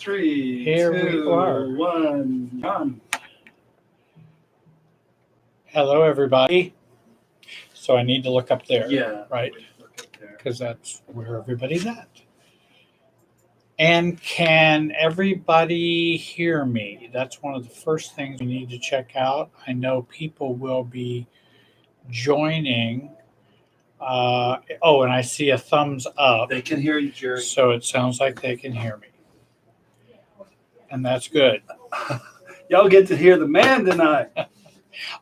3, Here 2, we are. 1, on. Hello, everybody. So I need to look up there, Yeah. right? Look up there. Because that's where everybody's at. And can everybody hear me? That's one of the first things we need to check out. I know people will be joining. And I see a thumbs up. They can hear you, Jerry. So it sounds like they can hear me. And that's good. Y'all get to hear the man tonight.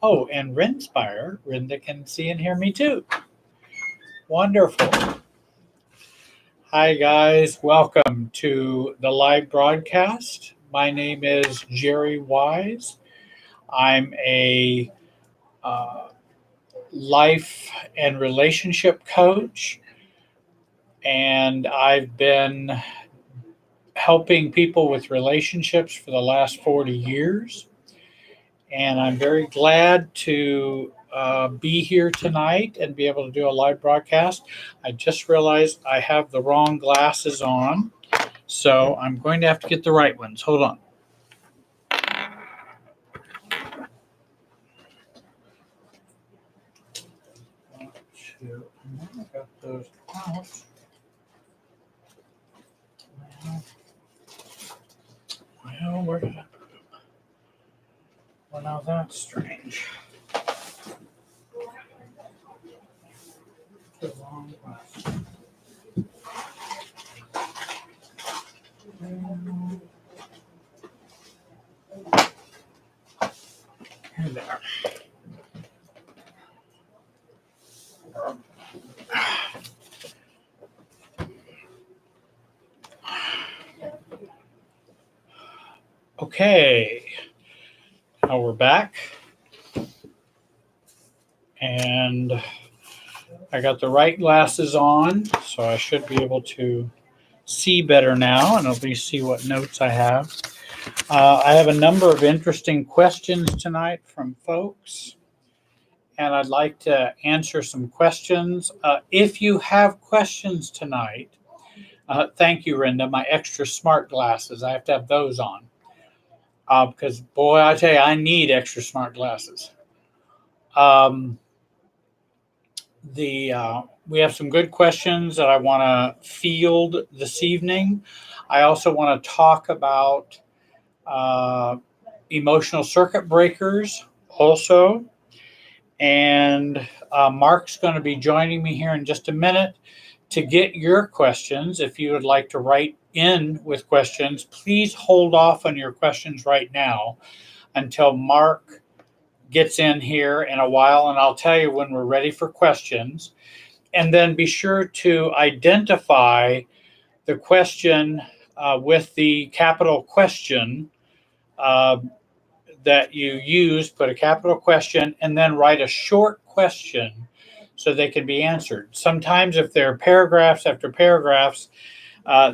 Oh, and Rinda can see and hear me too. Wonderful. Hi, guys. Welcome to the live broadcast. My name is Jerry Wise. I'm a life and relationship coach, and I've been helping people with relationships for the last 40 years. And I'm very glad to be here tonight and be able to do a live broadcast. I just realized I have the wrong glasses on, so I'm going to have to get the right ones. Hold on. I got those out. Well, where did I put them? Well, now that's strange. The wrong glasses. Here they are. Okay, now we're back, and I got the right glasses on, so I should be able to see better now and at least see what notes I have. I have a number of interesting questions tonight from folks, and I'd like to answer some questions. If you have questions tonight, thank you, Rinda, my extra smart glasses. I have to have those on. Because, boy, I tell you, I need extra smart glasses. We have some good questions that I want to field this evening. I also want to talk about emotional circuit breakers also. And Mark's going to be joining me here in just a minute to get your questions. If you would like to write in with questions, please hold off on your questions right now until Mark gets in here in a while, and I'll tell you when we're ready for questions. And then be sure to identify the question with the capital question that you use, put a capital question, and then write a short question so they can be answered. Sometimes if they're paragraphs after paragraphs,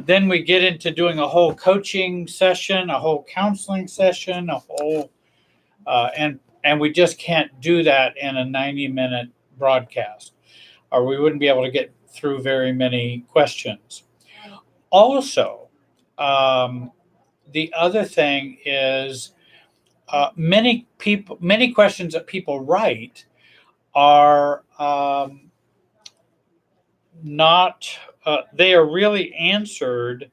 then we get into doing a whole coaching session, a whole counseling session, a whole, and we just can't do that in a 90-minute broadcast, or we wouldn't be able to get through very many questions. Also, the other thing is many questions that people write are not, they are really answered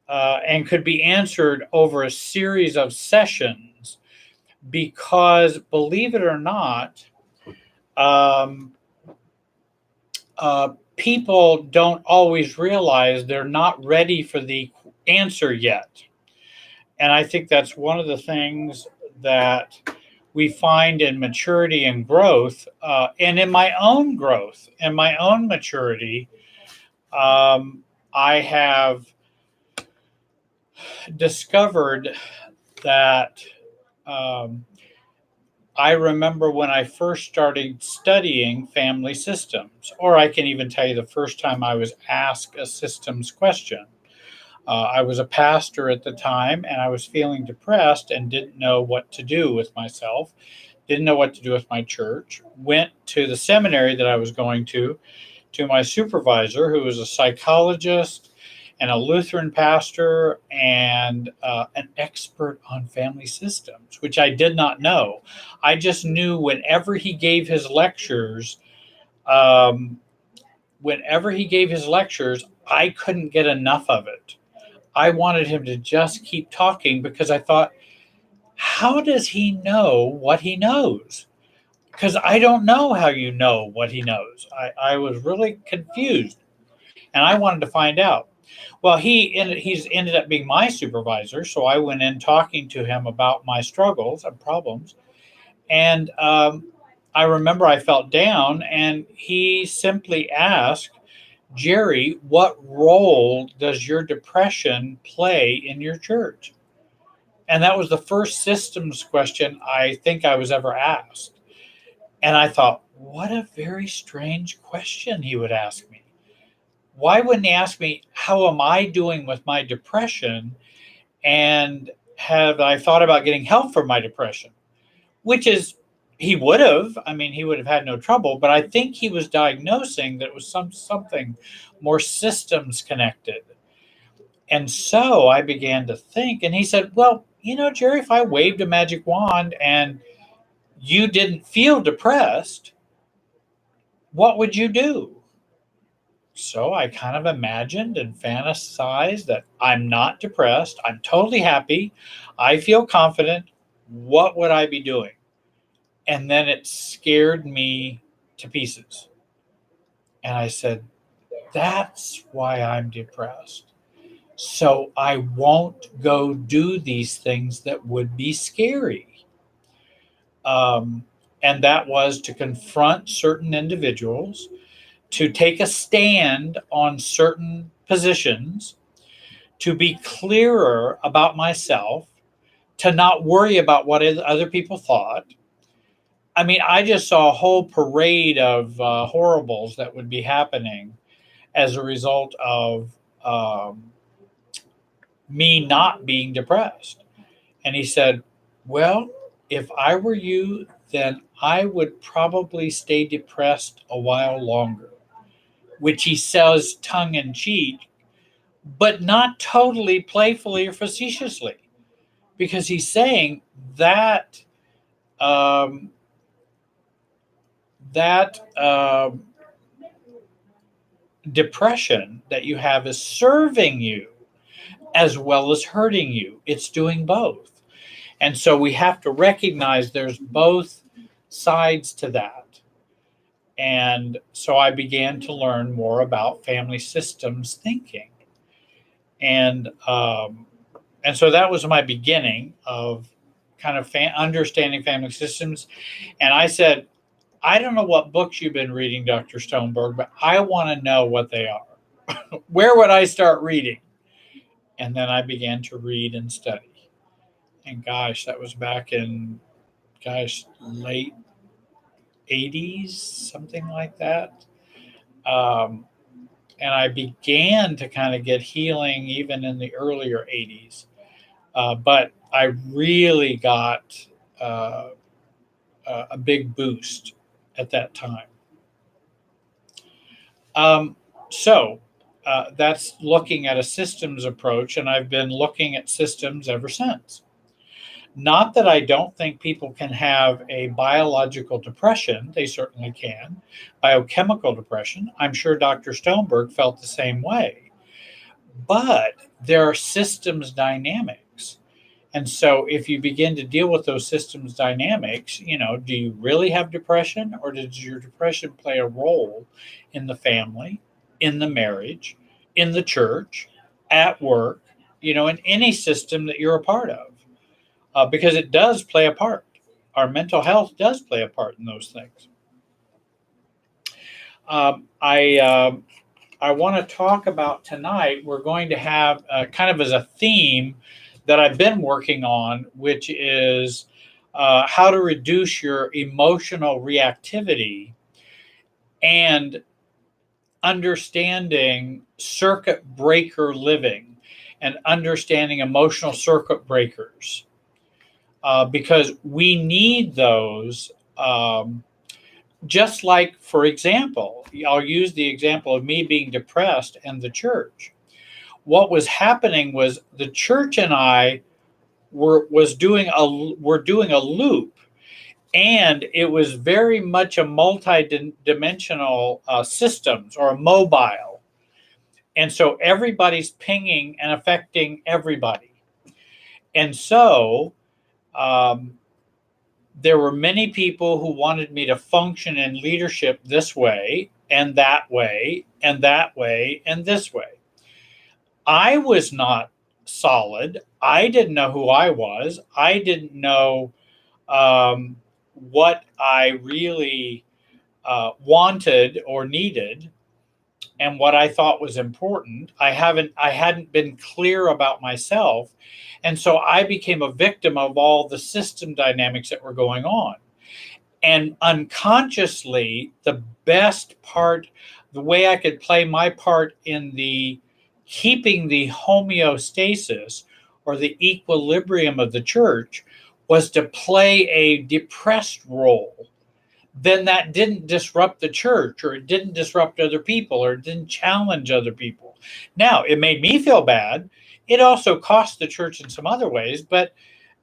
and could be answered over a series of sessions because, believe it or not, people don't always realize they're not ready for the answer yet. And I think that's one of the things that we find in maturity and growth, and in my own growth and my own maturity. I have discovered that I remember when I first started studying family systems, or I can even tell you the first time I was asked a systems question. I was a pastor at the time, and I was feeling depressed and didn't know what to do with myself, didn't know what to do with my church. Went to the seminary that I was going to my supervisor, who was a psychologist and a Lutheran pastor and an expert on family systems, which I did not know. I just knew whenever he gave his lectures, um, I couldn't get enough of it. I wanted him to just keep talking because I thought, how does he know what he knows? Because I don't know how you know what he knows. I was really confused, and I wanted to find out. Well, he's ended up being my supervisor, so I went in talking to him about my struggles and problems. And I remember I felt down, and he simply asked, Jerry, what role does your depression play in your church? And that was the first systems question I think I was ever asked. And I thought, what a very strange question he would ask me. Why wouldn't he ask me, how am I doing with my depression? And have I thought about getting help for my depression? Which is, he would have. I mean, he would have had no trouble. But I think he was diagnosing that it was something more systems connected. And so I began to think, and he said, well, Jerry, if I waved a magic wand and you didn't feel depressed, what would you do? So I kind of imagined and fantasized that I'm not depressed. I'm totally happy. I feel confident. What would I be doing? And then it scared me to pieces. And I said, that's why I'm depressed. So I won't go do these things that would be scary. Um, and that was to confront certain individuals, to take a stand on certain positions, to be clearer about myself, to not worry about what other people thought. I mean, I just saw a whole parade of horribles that would be happening as a result of me not being depressed. And he said, well, if I were you, then I would probably stay depressed a while longer, which he says tongue in cheek, but not totally playfully or facetiously, because he's saying that um, that depression that you have is serving you as well as hurting you. It's doing both. And so we have to recognize there's both sides to that. And so I began to learn more about family systems thinking. And so that was my beginning of kind of understanding family systems. And I said, I don't know what books you've been reading, Dr. Stoneberg, but I want to know what they are. Where would I start reading? And then I began to read and study. And gosh, that was back in, late 80s, something like that. Um, and I began to kind of get healing even in the earlier 80s. But I really got a big boost at that time. So that's looking at a systems approach, and I've been looking at systems ever since. Not that I don't think people can have a biological depression. They certainly can. Biochemical depression. I'm sure Dr. Stoneberg felt the same way. But there are systems dynamics. And so if you begin to deal with those systems dynamics, do you really have depression, or does your depression play a role in the family, in the marriage, in the church, at work, in any system that you're a part of? Because it does play a part. Our mental health does play a part in those things. I want to talk about tonight, we're going to have kind of as a theme that I've been working on, which is how to reduce your emotional reactivity and understanding circuit breaker living and understanding emotional circuit breakers. Because we need those, just like, for example, I'll use the example of me being depressed and the church. what was happening was the church and I were doing a loop, and it was very much a multi-dimensional systems, or a mobile, and so everybody's pinging and affecting everybody, and so there were many people who wanted me to function in leadership this way and that way and that way and this way. I was not solid. I didn't know who I was. I didn't know what I really wanted or needed, and what I thought was important. I hadn't been clear about myself, and so I became a victim of all the system dynamics that were going on. And unconsciously, the best part, the way I could play my part in the keeping the homeostasis, or the equilibrium of the church, was to play a depressed role. Then that didn't disrupt the church, or it didn't disrupt other people, or it didn't challenge other people. Now, it made me feel bad. It also cost the church in some other ways, but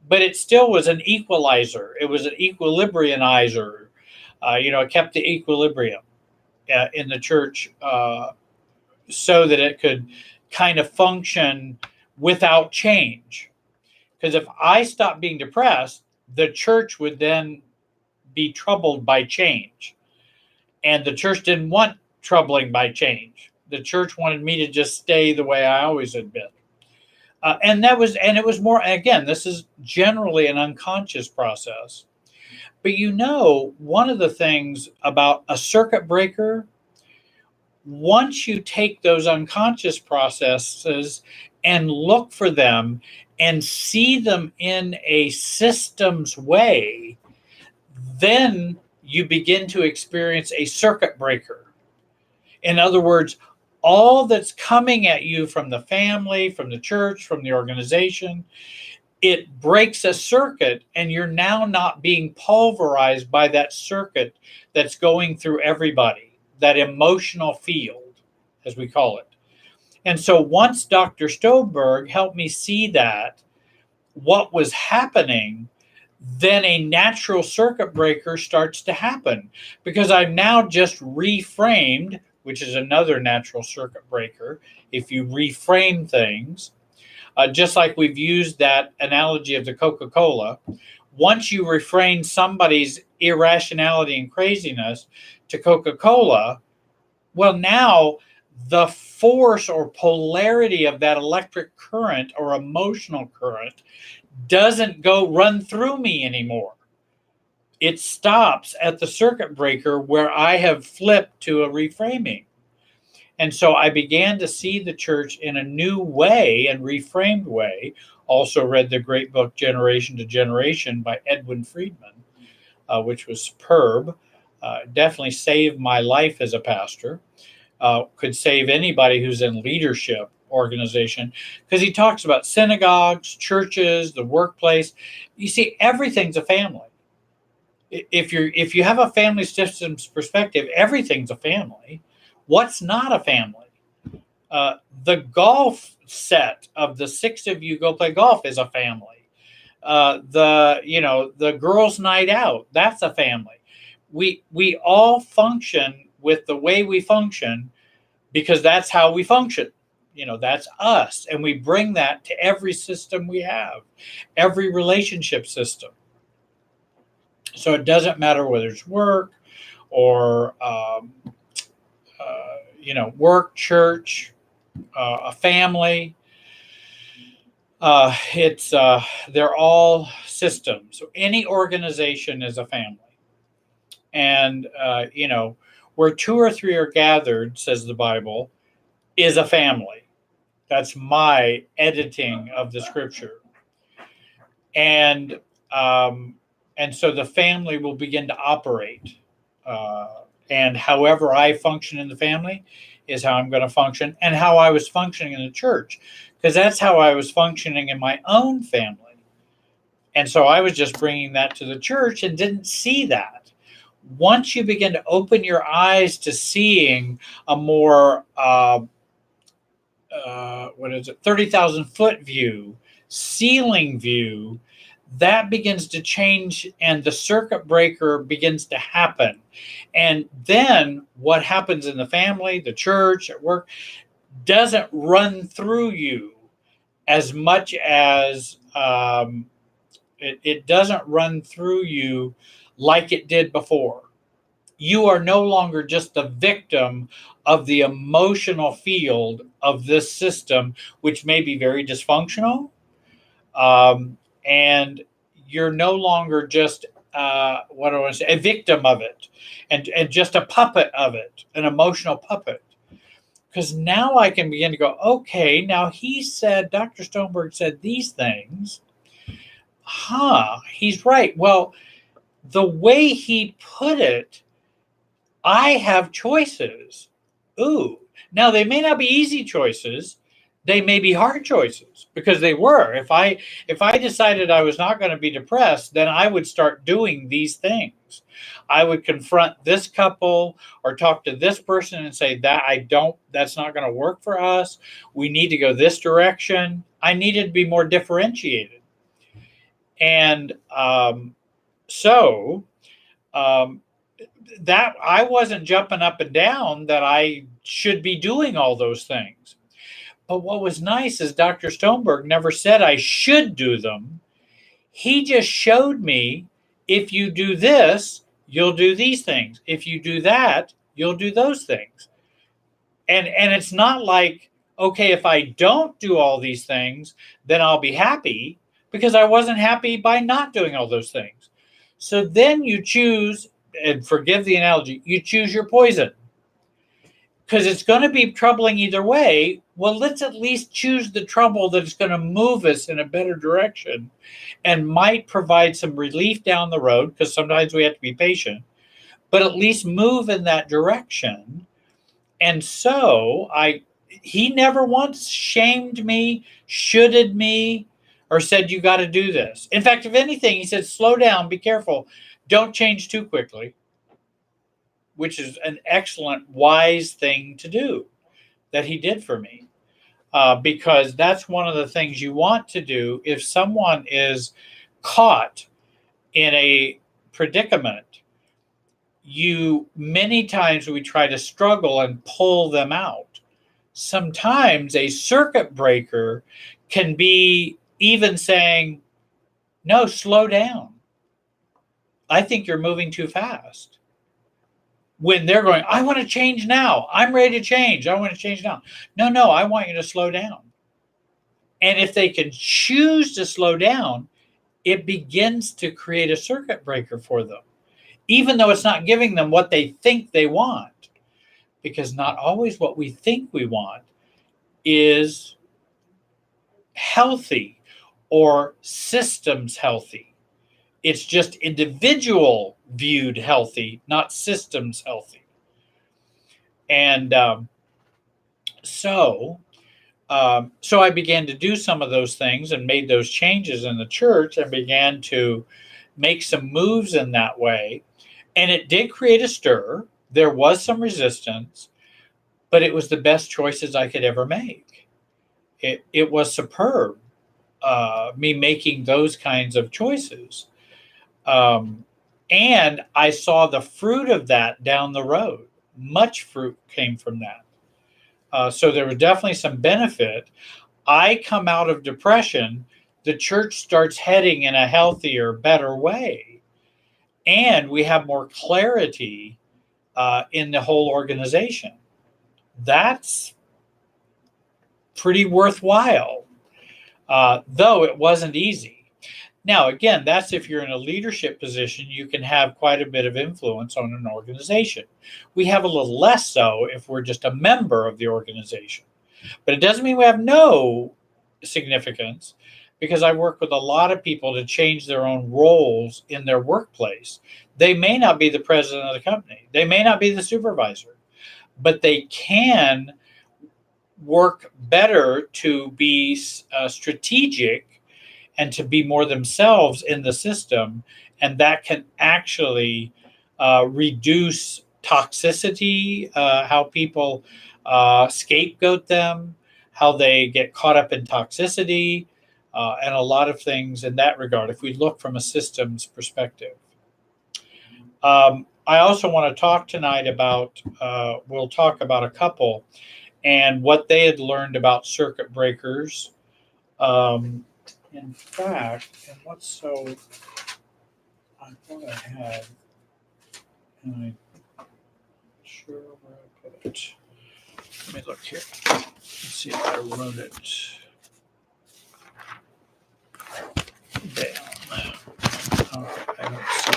it still was an equalizer. It was an equilibrianizer. It kept the equilibrium in the church, so that it could kind of function without change. Because if I stopped being depressed, the church would then be troubled by change. And the church didn't want troubling by change. The church wanted me to just stay the way I always had been. And it was more, again, this is generally an unconscious process. But one of the things about a circuit breaker, once you take those unconscious processes and look for them and see them in a systems way, then you begin to experience a circuit breaker. In other words, all that's coming at you from the family, from the church, from the organization, it breaks a circuit, and you're now not being pulverized by that circuit that's going through everybody, that emotional field, as we call it. And so once Dr. Stoberg helped me see that, what was happening, then a natural circuit breaker starts to happen, because I've now just reframed, which is another natural circuit breaker. If you reframe things, just like we've used that analogy of the Coca-Cola, once you refrain somebody's irrationality and craziness to Coca-Cola, well, now the force or polarity of that electric current or emotional current doesn't go run through me anymore. It stops at the circuit breaker where I have flipped to a reframing. And so I began to see the church in a new way and reframed way. Also read the great book Generation to Generation by Edwin Friedman, which was superb. Definitely saved my life as a pastor. Could save anybody who's in leadership organization, because he talks about synagogues, churches, the workplace. You see, everything's a family. If you have a family systems perspective, everything's a family. What's not a family? The golf set of the 6 of you go play golf is a family. The girls' night out, that's a family. We all function with the way we function, because that's how we function. That's us. And we bring that to every system we have, every relationship system. So it doesn't matter whether it's work or, work, church, a family. They're all systems. So any organization is a family. And, where 2 or 3 are gathered, says the Bible, is a family. That's my editing of the scripture. And so the family will begin to operate. And however I function in the family is how I'm going to function, and how I was functioning in the church, because that's how I was functioning in my own family. And so I was just bringing that to the church and didn't see that. Once you begin to open your eyes to seeing a more what is it, 30,000 foot view, ceiling view, that begins to change and the circuit breaker begins to happen. And then what happens in the family, the church, at work, doesn't run through you as much as it doesn't run through you like it did before. You are no longer just the victim of the emotional field of this system, which may be very dysfunctional. And you're no longer just, what do I want to say, a victim of it and just a puppet of it, an emotional puppet. Because now I can begin to go, okay, now he said, Dr. Stoneberg said these things. He's right. Well, the way he put it, I have choices. Ooh, now they may not be easy choices. They may be hard choices because they were. If I decided I was not going to be depressed, then I would start doing these things. I would confront this couple or talk to this person and say that's not going to work for us. We need to go this direction. I needed to be more differentiated. And so that I wasn't jumping up and down that I should be doing all those things. But what was nice is Dr. Stoneberg never said I should do them. He just showed me, if you do this, you'll do these things. If you do that, you'll do those things. And it's not like, okay, if I don't do all these things, then I'll be happy, because I wasn't happy by not doing all those things. So then you choose, and forgive the analogy, you choose your poison. Because it's going to be troubling either way. Well, let's at least choose the trouble that's going to move us in a better direction and might provide some relief down the road, because sometimes we have to be patient, but at least move in that direction. And so he never once shamed me, shoulded me, or said, you got to do this. In fact, if anything, he said, slow down, be careful, don't change too quickly, which is an excellent, wise thing to do that he did for me. Because that's one of the things you want to do if someone is caught in a predicament. Many times we try to struggle and pull them out. Sometimes a circuit breaker can be even saying, no, slow down. I think you're moving too fast. When they're going, I want to change now. I'm ready to change. I want to change now. No, I want you to slow down. And if they can choose to slow down, it begins to create a circuit breaker for them, even though it's not giving them what they think they want. Because not always what we think we want is healthy or systems healthy. It's just individual viewed healthy, not systems healthy. And so I began to do some of those things and made those changes in the church and began to make some moves in that way. And it did create a stir. There was some resistance, but it was the best choices I could ever make. It was superb, me making those kinds of choices. And I saw the fruit of that down the road. Much fruit came from that. So there was definitely some benefit. I come out of depression, the church starts heading in a healthier, better way. And we have more clarity in the whole organization. That's pretty worthwhile, though it wasn't easy. Now, again, that's if you're in a leadership position, you can have quite a bit of influence on an organization. We have a little less so if we're just a member of the organization. But it doesn't mean we have no significance, because I work with a lot of people to change their own roles in their workplace. They may not be the president of the company. They may not be the supervisor, but they can work better to be strategic and to be more themselves in the system. And that can actually reduce toxicity, how people scapegoat them, how they get caught up in toxicity, and a lot of things in that regard, if we look from a systems perspective. I also want to talk tonight about, we'll talk about a couple and what they had learned about circuit breakers. In fact, and what's so, I thought I had, and I'm sure where I put it. Let me look here. Let's see if I wrote it down. Okay, I don't see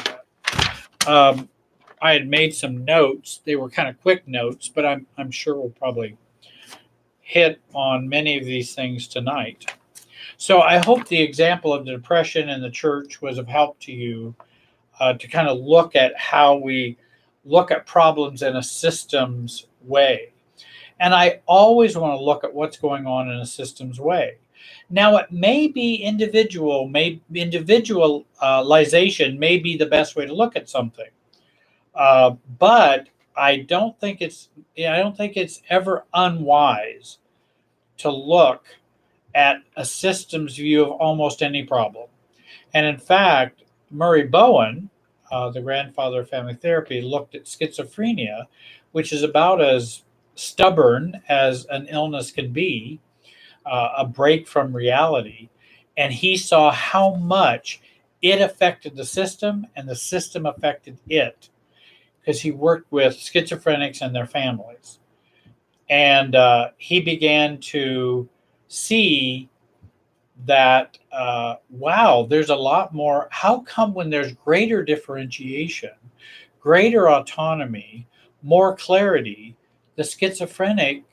that. I had made some notes. They were kind of quick notes, but I'm sure we'll probably hit on many of these things tonight. So I hope the example of the depression in the church was of help to you, to kind of look at how we look at problems in a systems way. And I always want to look at what's going on in a systems way. Now, it may be individualization may be the best way to look at something, but I don't think it's ever unwise to look at a systems view of almost any problem. And in fact, Murray Bowen, the grandfather of family therapy, looked at schizophrenia, which is about as stubborn as an illness can be, a break from reality. And he saw how much it affected the system and the system affected it, because he worked with schizophrenics and their families. And he began to see that, wow, there's a lot more. How come when there's greater differentiation, greater autonomy, more clarity, the schizophrenic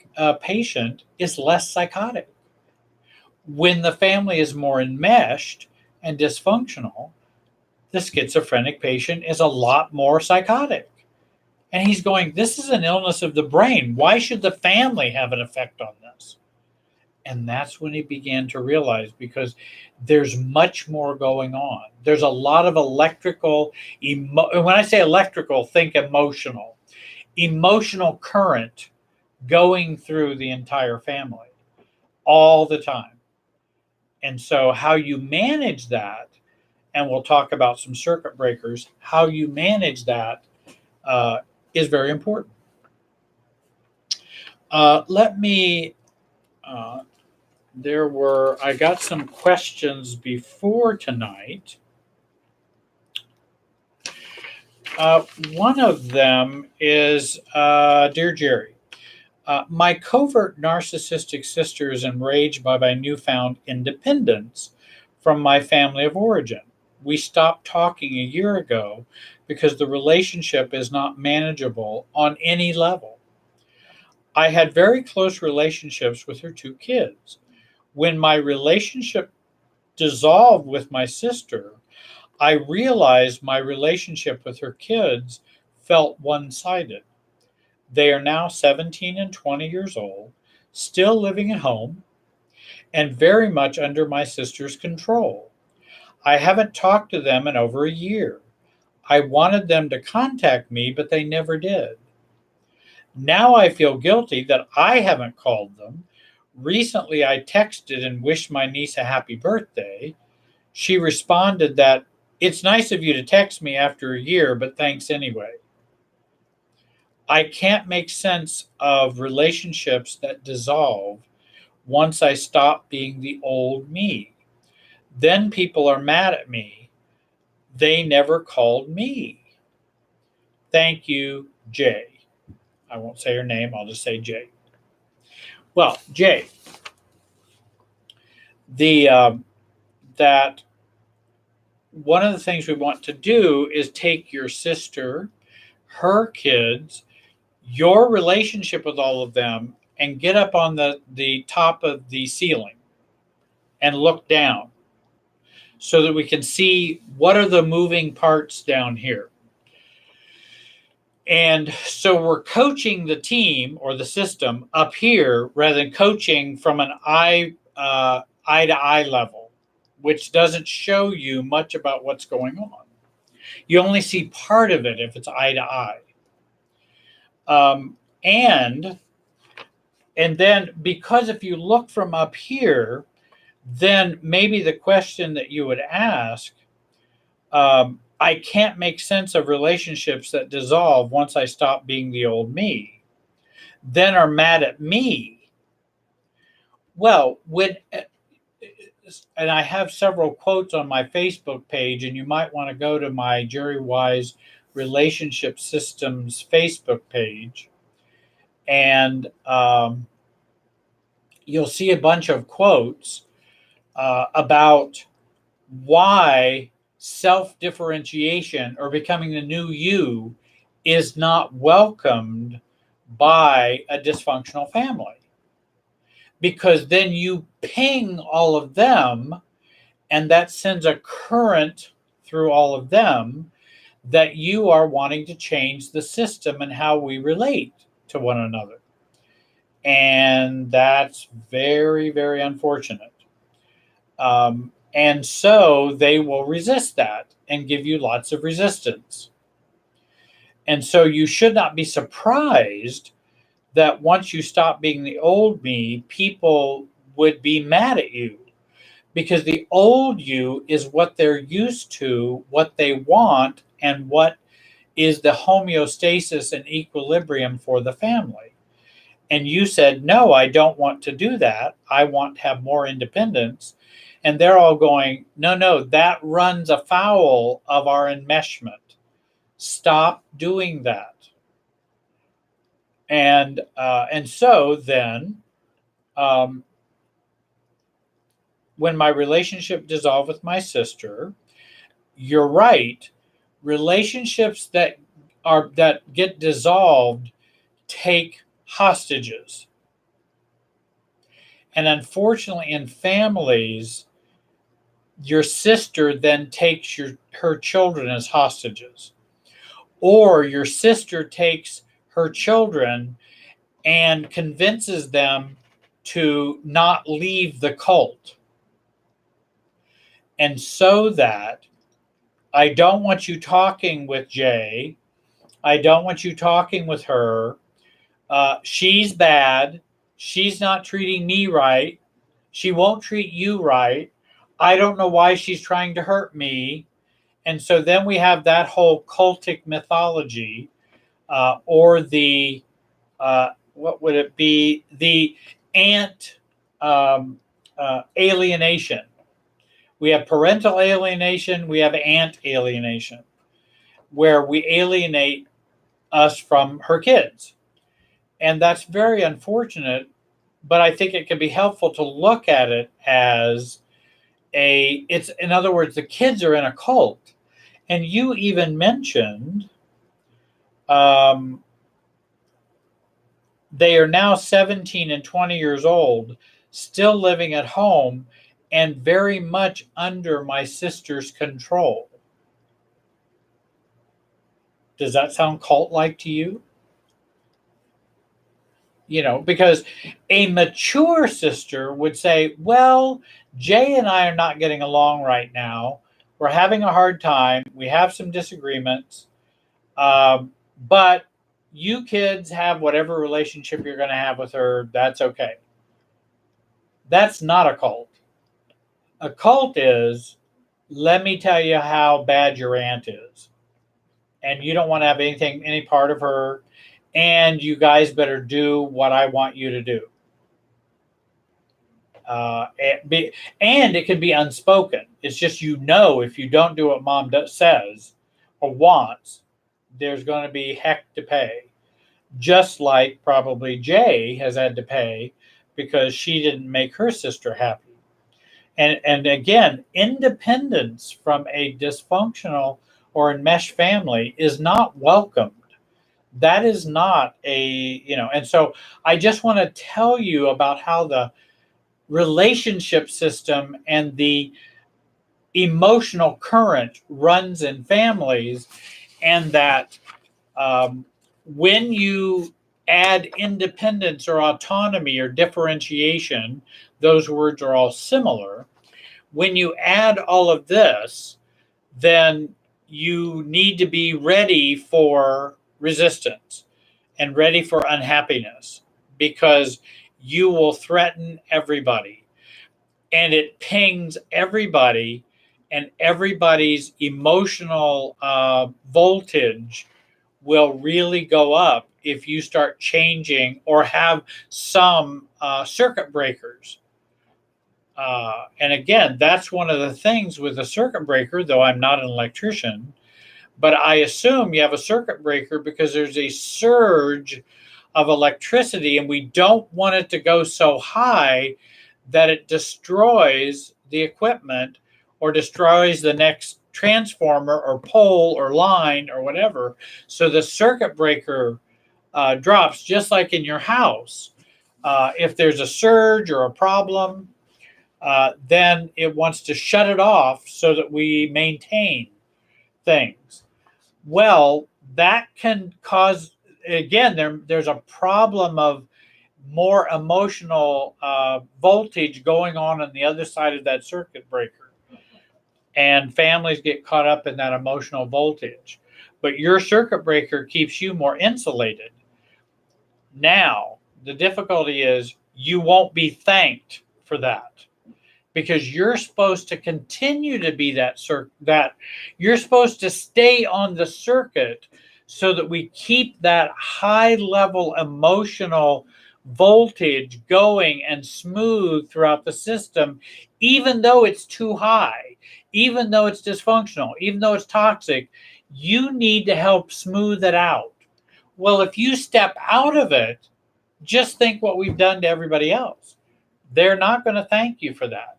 patient is less psychotic? When the family is more enmeshed and dysfunctional, the schizophrenic patient is a lot more psychotic. And he's going, this is an illness of the brain. Why should the family have an effect on this? And that's when he began to realize, because there's much more going on. There's a lot of electrical, when I say electrical, think emotional current going through the entire family all the time. And so how you manage that, and we'll talk about some circuit breakers, how you manage that is very important. I got some questions before tonight. One of them is, Dear Jerry, my covert narcissistic sister is enraged by my newfound independence from my family of origin. We stopped talking a year ago because the relationship is not manageable on any level. I had very close relationships with her two kids. When my relationship dissolved with my sister, I realized my relationship with her kids felt one-sided. They are now 17 and 20 years old, still living at home, and very much under my sister's control. I haven't talked to them in over a year. I wanted them to contact me, but they never did. Now I feel guilty that I haven't called them. Recently, I texted and wished my niece a happy birthday. She responded that, it's nice of you to text me after a year, but thanks anyway. I can't make sense of relationships that dissolve once I stop being the old me. Then people are mad at me. They never called me. Thank you, Jay. I won't say her name, I'll just say Jay. Well, Jay, that one of the things we want to do is take your sister, her kids, your relationship with all of them, and get up on the top of the ceiling and look down so that we can see what are the moving parts down here. And so we're coaching the team or the system up here rather than coaching from an eye to eye level, which doesn't show you much about what's going on. You only see part of it if it's eye to eye. And And then, because if you look from up here, then maybe the question that you would ask, I can't make sense of relationships that dissolve once I stop being the old me, then are mad at me. Well, and I have several quotes on my Facebook page, and you might want to go to my Jerry Wise Relationship Systems Facebook page, and you'll see a bunch of quotes about why self-differentiation or becoming the new you is not welcomed by a dysfunctional family. Because then you ping all of them, and that sends a current through all of them that you are wanting to change the system and how we relate to one another. And that's very, very unfortunate. And so they will resist that and give you lots of resistance. And so you should not be surprised that once you stop being the old me, people would be mad at you, because the old you is what they're used to, what they want, and what is the homeostasis and equilibrium for the family. And you said, no, I don't want to do that. I want to have more independence. And they're all going, no, that runs afoul of our enmeshment. Stop doing that. And so then, when my relationship dissolved with my sister, you're right. Relationships that get dissolved take hostages. And unfortunately, in families, your sister then takes her children as hostages. Or your sister takes her children and convinces them to not leave the cult. And so that I don't want you talking with Jay. I don't want you talking with her. She's bad. She's not treating me right. She won't treat you right. I don't know why she's trying to hurt me. And so then we have that whole cultic mythology, or the, what would it be? The ant alienation. We have parental alienation. We have ant alienation, where we alienate us from her kids. And that's very unfortunate, but I think it can be helpful to look at it as it's, in other words, the kids are in a cult. And you even mentioned they are now 17 and 20 years old, still living at home and very much under my sister's control. Does that sound cult-like to you? Because a mature sister would say, well, Jay and I are not getting along right now. We're having a hard time. We have some disagreements. But you kids have whatever relationship you're going to have with her. That's okay. That's not a cult. A cult is, let me tell you how bad your aunt is. And you don't want to have any part of her. And you guys better do what I want you to do. And it can be unspoken. It's just, if you don't do what mom says or wants, there's going to be heck to pay. Just like probably Jay has had to pay because she didn't make her sister happy. And again, independence from a dysfunctional or enmeshed family is not welcomed. That is not and so I just want to tell you about how the relationship system and the emotional current runs in families, and that when you add independence or autonomy or differentiation, those words are all similar. When you add all of this, then you need to be ready for resistance and ready for unhappiness, because you will threaten everybody. And it pings everybody, and everybody's emotional voltage will really go up if you start changing or have some circuit breakers. And again, that's one of the things with a circuit breaker, though I'm not an electrician, but I assume you have a circuit breaker because there's a surge of electricity, and we don't want it to go so high that it destroys the equipment or destroys the next transformer or pole or line or whatever. So the circuit breaker drops, just like in your house. If there's a surge or a problem, then it wants to shut it off so that we maintain things. Well, that can cause, again, there's a problem of more emotional voltage going on the other side of that circuit breaker. And families get caught up in that emotional voltage. But your circuit breaker keeps you more insulated. Now, the difficulty is you won't be thanked for that, because you're supposed to continue to be that you're supposed to stay on the circuit so that we keep that high level emotional voltage going and smooth throughout the system, even though it's too high, even though it's dysfunctional, even though it's toxic. You need to help smooth it out. Well, if you step out of it, just think what we've done to everybody else. They're not going to thank you for that.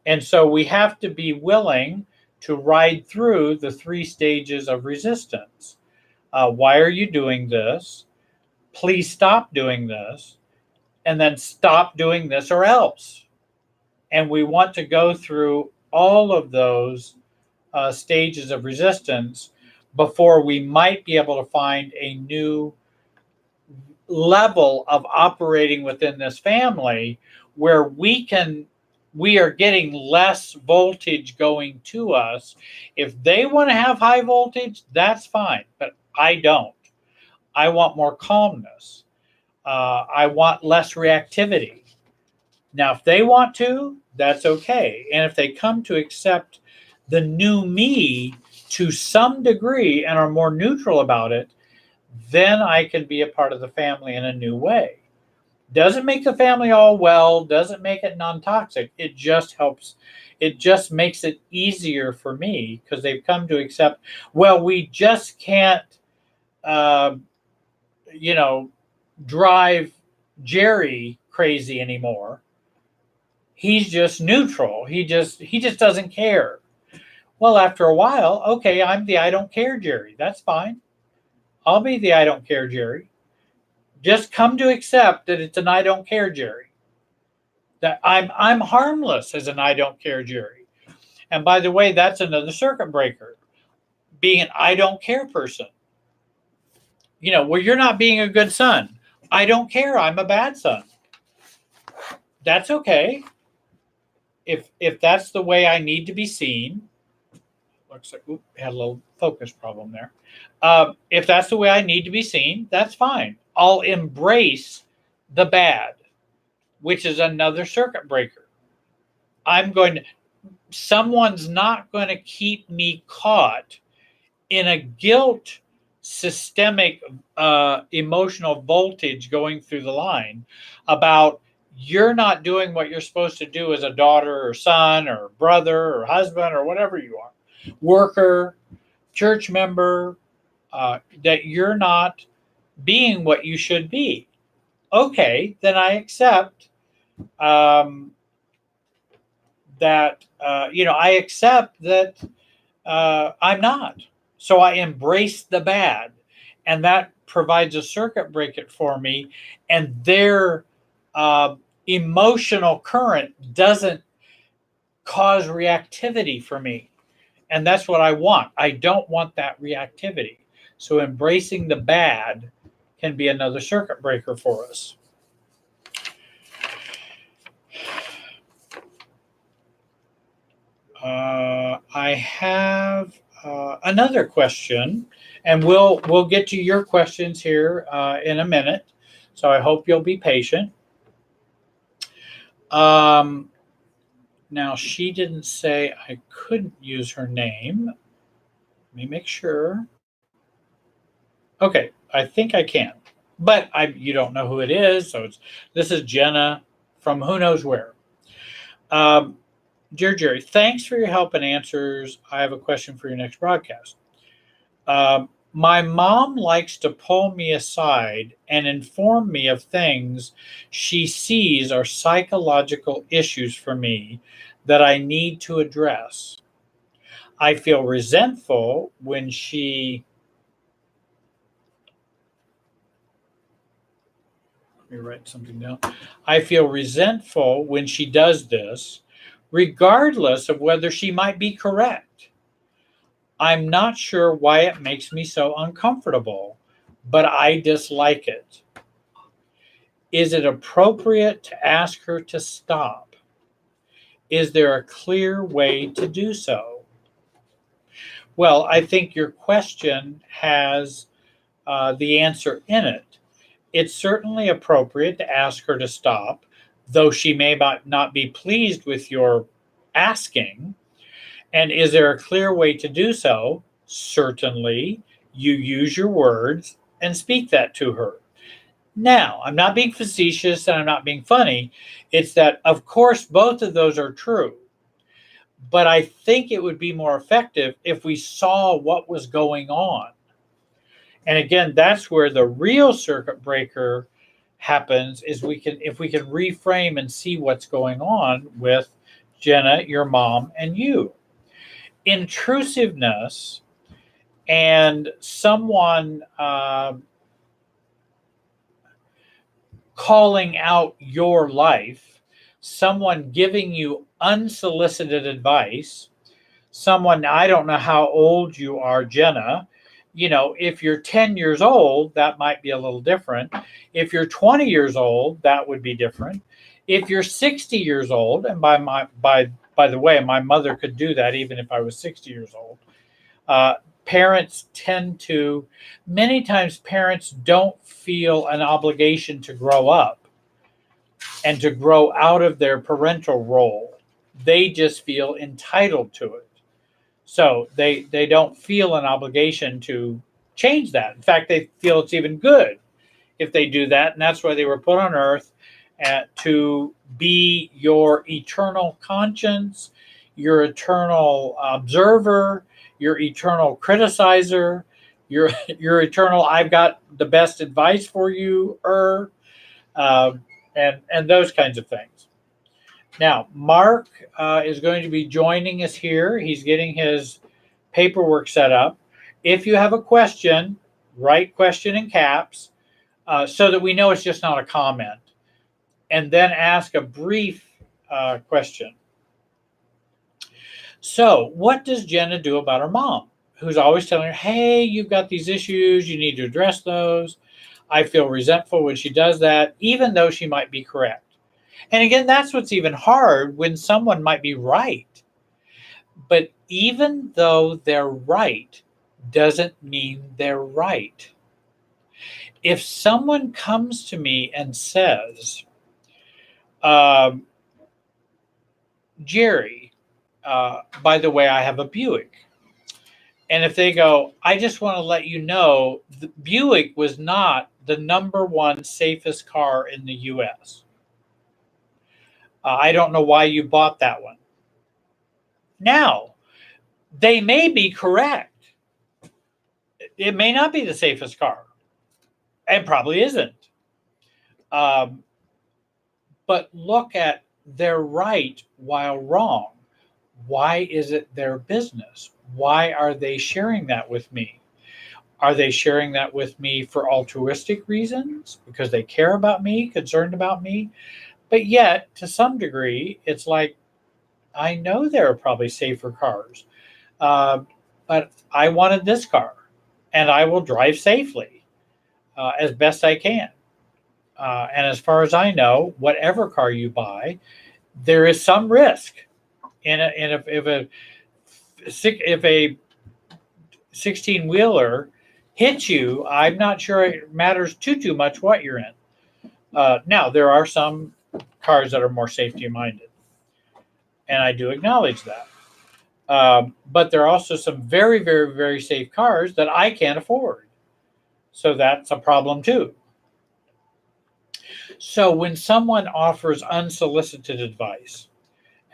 And so we have to be willing to ride through the 3 stages of resistance. Why are you doing this? Please stop doing this. And then stop doing this or else. And we want to go through all of those stages of resistance before we might be able to find a new level of operating within this family where we are getting less voltage going to us. If they want to have high voltage, that's fine, but I don't. I want more calmness. I want less reactivity. Now, if they want to, that's okay. And if they come to accept the new me to some degree and are more neutral about it, then I can be a part of the family in a new way. Doesn't make the family all well, doesn't make it non-toxic. It just helps. It just makes it easier for me because they've come to accept, well, we just can't, drive Jerry crazy anymore. He's just neutral. He just doesn't care. Well, after a while, okay, I'm the I don't care Jerry. That's fine. I'll be the I don't care Jerry. Just come to accept that it's an I don't care Jerry. That I'm harmless as an I don't care Jerry. And by the way, that's another circuit breaker. Being an I don't care person. Well, you're not being a good son. I don't care. I'm a bad son. That's okay. If that's the way I need to be seen, looks like had a little focus problem there. If that's the way I need to be seen, that's fine. I'll embrace the bad, which is another circuit breaker. Someone's not going to keep me caught in a guilt systemic emotional voltage going through the line about you're not doing what you're supposed to do as a daughter or son or brother or husband or whatever you are, worker, church member, that you're not being what you should be. Okay, then I accept that, I accept that I'm not. So I embrace the bad, and that provides a circuit breaker for me, and their emotional current doesn't cause reactivity for me. And that's what I want. I don't want that reactivity. So embracing the bad can be another circuit breaker for us. I have another question, and we'll get to your questions here in a minute. So I hope you'll be patient. Now, she didn't say I couldn't use her name. Let me make sure. Okay, I think I can. But you don't know who it is, so this is Jenna from who knows where. Um, Dear Jerry, thanks for your help and answers. I have a question for your next broadcast. My mom likes to pull me aside and inform me of things she sees are psychological issues for me that I need to address. I feel resentful when she. Let me write something down. I feel resentful when she does this, regardless of whether she might be correct. I'm not sure why it makes me so uncomfortable, but I dislike it. Is it appropriate to ask her to stop? Is there a clear way to do so? Well, I think your question has the answer in it. It's certainly appropriate to ask her to stop, though she may not be pleased with your asking. And is there a clear way to do so? Certainly. You use your words and speak that to her. Now, I'm not being facetious and I'm not being funny. It's that, of course, both of those are true. But I think it would be more effective if we saw what was going on. And again, that's where the real circuit breaker happens is if we can reframe and see what's going on with Jenna, your mom, and you. Intrusiveness and someone calling out your life, someone giving you unsolicited advice, someone, I don't know how old you are, Jenna. If you're 10 years old, that might be a little different. If you're 20 years old, that would be different. If you're 60 years old, and by the way, my mother could do that even if I was 60 years old. Parents many times parents don't feel an obligation to grow up and to grow out of their parental role. They just feel entitled to it. So they don't feel an obligation to change that. In fact, they feel it's even good if they do that. And that's why they were put on earth to be your eternal conscience, your eternal observer, your eternal criticizer, your eternal I've got the best advice for you, and those kinds of things. Now, Mark is going to be joining us here. He's getting his paperwork set up. If you have a question, write question in caps so that we know it's just not a comment. And then ask a brief question. So, what does Jenna do about her mom, who's always telling her, hey, you've got these issues, you need to address those. I feel resentful when she does that, even though she might be correct. And again, that's what's even hard when someone might be right. But even though they're right, doesn't mean they're right. If someone comes to me and says, Jerry, by the way, I have a Buick. And if they go, I just want to let you know, the Buick was not the number one safest car in the U.S. I don't know why you bought that one. Now, they may be correct. It may not be the safest car. It probably isn't. But look at they're right while wrong. Why is it their business? Why are they sharing that with me? Are they sharing that with me for altruistic reasons? Because they care about me, concerned about me? But yet, to some degree, it's like, I know there are probably safer cars, but I wanted this car, and I will drive safely as best I can. And as far as I know, whatever car you buy, there is some risk. If a 16-wheeler hits you, I'm not sure it matters too much what you're in. Now, there are some cars that are more safety minded. And I do acknowledge that. But there are also some very, very, very safe cars that I can't afford. So that's a problem too. So when someone offers unsolicited advice,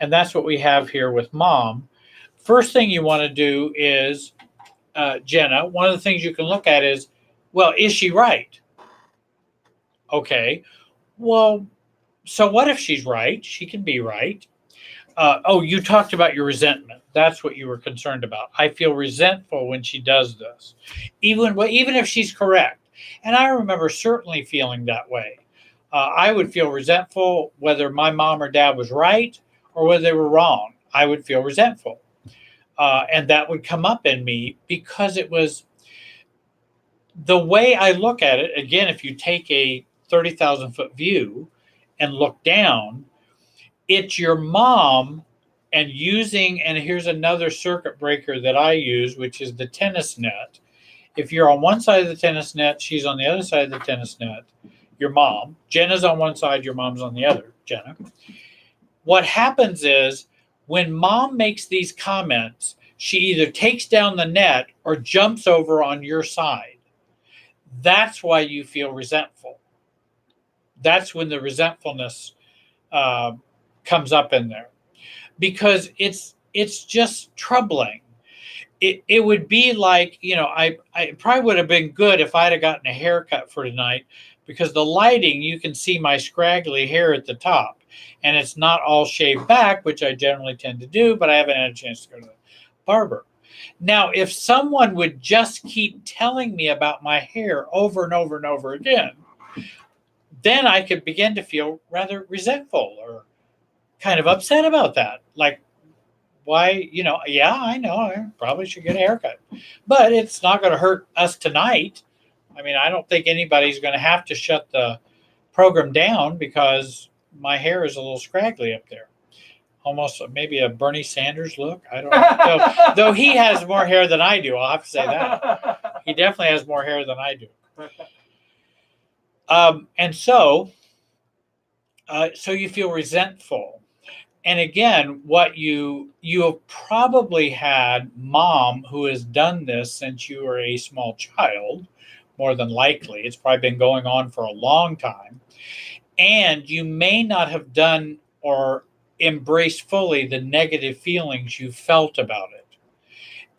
and that's what we have here with mom, first thing you want to do is, Jenna, one of the things you can look at is, well, is she right? Okay. Well, so what if she's right? She can be right. Oh, you talked about your resentment. That's what you were concerned about. I feel resentful when she does this, even if she's correct. And I remember certainly feeling that way. I would feel resentful whether my mom or dad was right or whether they were wrong. I would feel resentful. And that would come up in me because it was the way I look at it. Again, if you take a 30,000 foot view and look down, it's your mom and here's another circuit breaker that I use, which is the tennis net. If you're on one side of the tennis net, she's on the other side of the tennis net. Your mom, Jenna's on one side, your mom's on the other, Jenna. What happens is when mom makes these comments, she either takes down the net or jumps over on your side. That's why you feel resentful. That's when the resentfulness comes up in there, because it's just troubling. It would be like, I probably would have been good if I'd have gotten a haircut for tonight, because the lighting, you can see my scraggly hair at the top, and it's not all shaved back, which I generally tend to do, but I haven't had a chance to go to the barber. Now, if someone would just keep telling me about my hair over and over and over again, then I could begin to feel rather resentful or kind of upset about that. Like, why, yeah, I know I probably should get a haircut, but it's not going to hurt us tonight. I mean, I don't think anybody's going to have to shut the program down because my hair is a little scraggly up there. Almost maybe a Bernie Sanders look. I don't know. Though he has more hair than I do. I'll have to say that. He definitely has more hair than I do. And so you feel resentful. And again, what you have probably had mom who has done this since you were a small child, more than likely. It's probably been going on for a long time. And you may not have done or embraced fully the negative feelings you felt about it.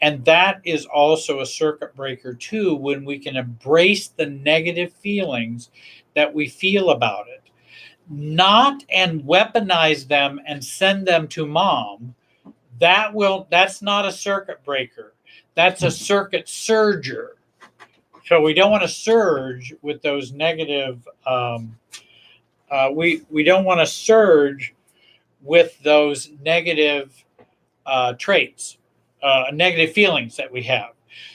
And that is also a circuit breaker too, when we can embrace the negative feelings that we feel about it, not and weaponize them and send them to mom. That's not a circuit breaker. That's a circuit surger. So we don't want to surge with those negative. We don't want to surge with those negative traits, negative feelings that we have.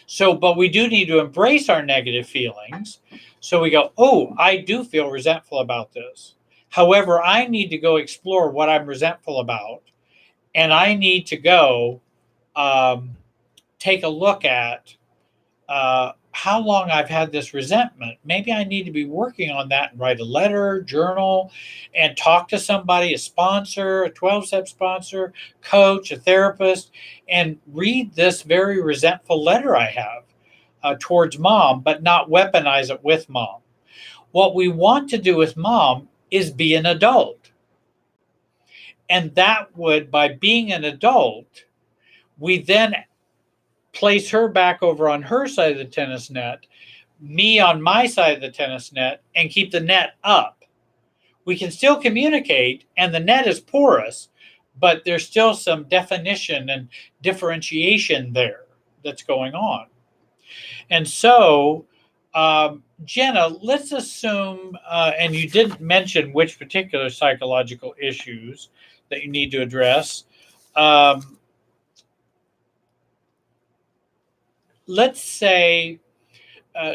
So, but we do need to embrace our negative feelings. So we go, oh, I do feel resentful about this. However, I need to go explore what I'm resentful about, and I need to go take a look at how long I've had this resentment. Maybe I need to be working on that and write a letter, journal, and talk to somebody, a sponsor, a 12-step sponsor, coach, a therapist, and read this very resentful letter I have towards mom, but not weaponize it with mom. What we want to do with mom is be an adult. And that would, by being an adult, we then place her back over on her side of the tennis net, me on my side of the tennis net, and keep the net up. We can still communicate, and the net is porous, but there's still some definition and differentiation there that's going on. And so, Jenna, let's assume, and you didn't mention which particular psychological issues that you need to address. Let's say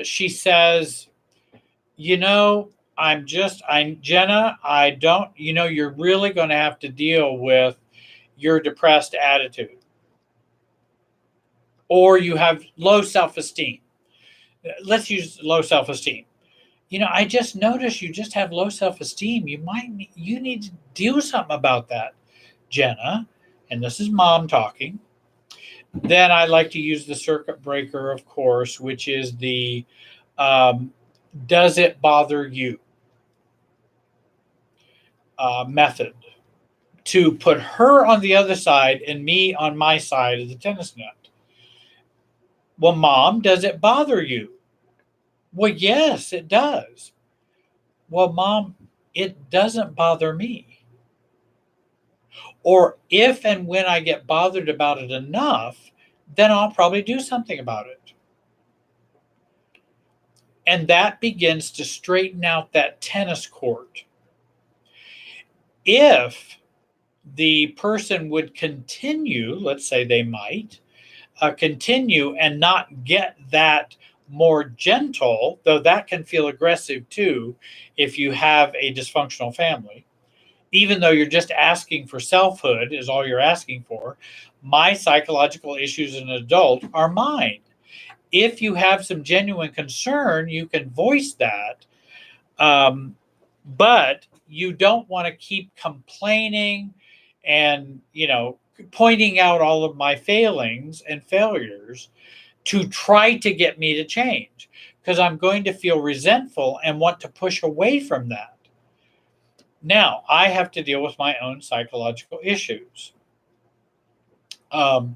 she says, Jenna, I don't, you're really going to have to deal with your depressed attitude, or you have low self-esteem. Let's use low self-esteem. I just noticed you just have low self-esteem. You need to do something about that, Jenna. And this is mom talking. Then I like to use the circuit breaker, of course, which is the um, does it bother you method, to put her on the other side and me on my side of the tennis net. Well, mom, does it bother you? Well, yes, it does. Well, mom, it doesn't bother me. Or if and when I get bothered about it enough, then I'll probably do something about it. And that begins to straighten out that tennis court. If the person would continue, let's say they might, continue and not get that more gentle, though that can feel aggressive too if you have a dysfunctional family, even though you're just asking for selfhood, is all you're asking for. My psychological issues as an adult are mine. If you have some genuine concern, you can voice that. But you don't want to keep complaining and, pointing out all of my failings and failures to try to get me to change, because I'm going to feel resentful and want to push away from that. Now, I have to deal with my own psychological issues. And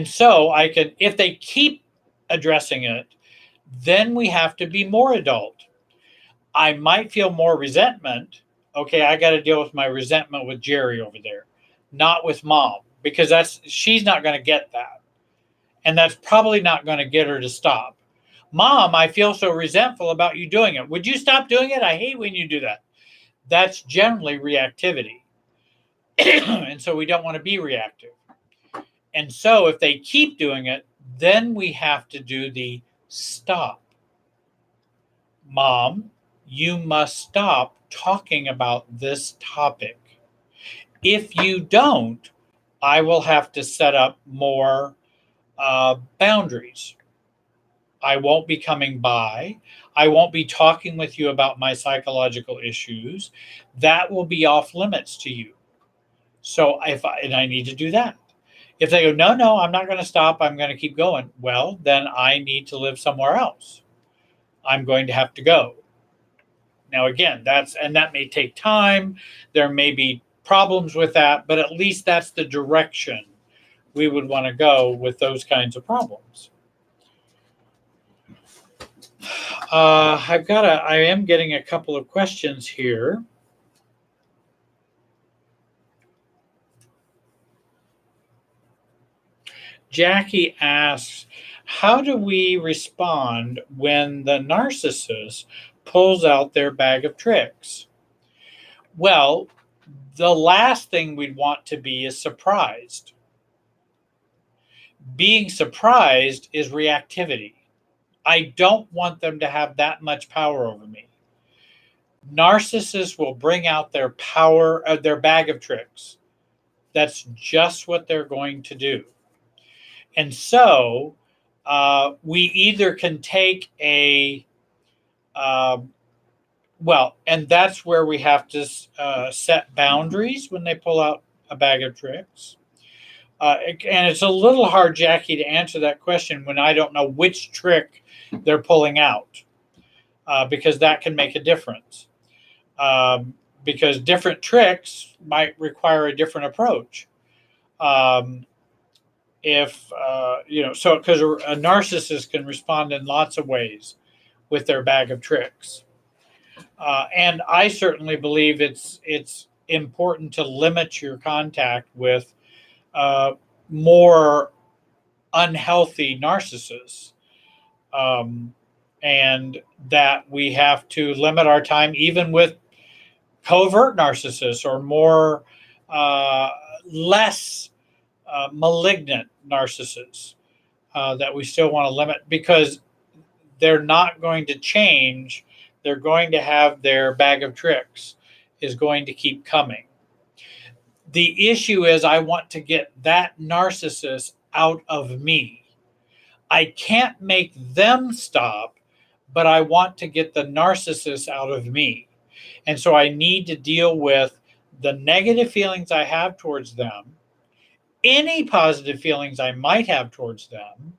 so I can, if they keep addressing it, then we have to be more adult. I might feel more resentment. Okay, I got to deal with my resentment with Jerry over there, not with mom, because she's not going to get that. And that's probably not going to get her to stop. Mom, I feel so resentful about you doing it. Would you stop doing it? I hate when you do that. That's generally reactivity. And so we don't want to be reactive. And so if they keep doing it, then we have to do the stop. Mom, you must stop talking about this topic. If you don't, I will have to set up more boundaries. I won't be coming by. I won't be talking with you about my psychological issues. That will be off limits to you. So I need to do that. If they go, no, I'm not going to stop, I'm going to keep going, well, then I need to live somewhere else. I'm going to have to go. Now, again, that may take time. There may be problems with that, but at least that's the direction we would want to go with those kinds of problems. I am getting a couple of questions here. Jackie asks, how do we respond when the narcissist pulls out their bag of tricks? Well, the last thing we'd want to be is surprised. Being surprised is reactivity. I don't want them to have that much power over me. Narcissists will bring out their power, their bag of tricks. That's just what they're going to do. And so we either can take and that's where we have to set boundaries when they pull out a bag of tricks. And it's a little hard, Jackie, to answer that question when I don't know which trick they're pulling out, because that can make a difference. Because different tricks might require a different approach. So because a narcissist can respond in lots of ways with their bag of tricks. And I certainly believe it's important to limit your contact with more unhealthy narcissists, and that we have to limit our time even with covert narcissists or more less malignant narcissists, that we still want to limit, because they're not going to change. They're going to have their bag of tricks is going to keep coming. The issue is I want to get that narcissist out of me. I can't make them stop, but I want to get the narcissist out of me. And so I need to deal with the negative feelings I have towards them, any positive feelings I might have towards them,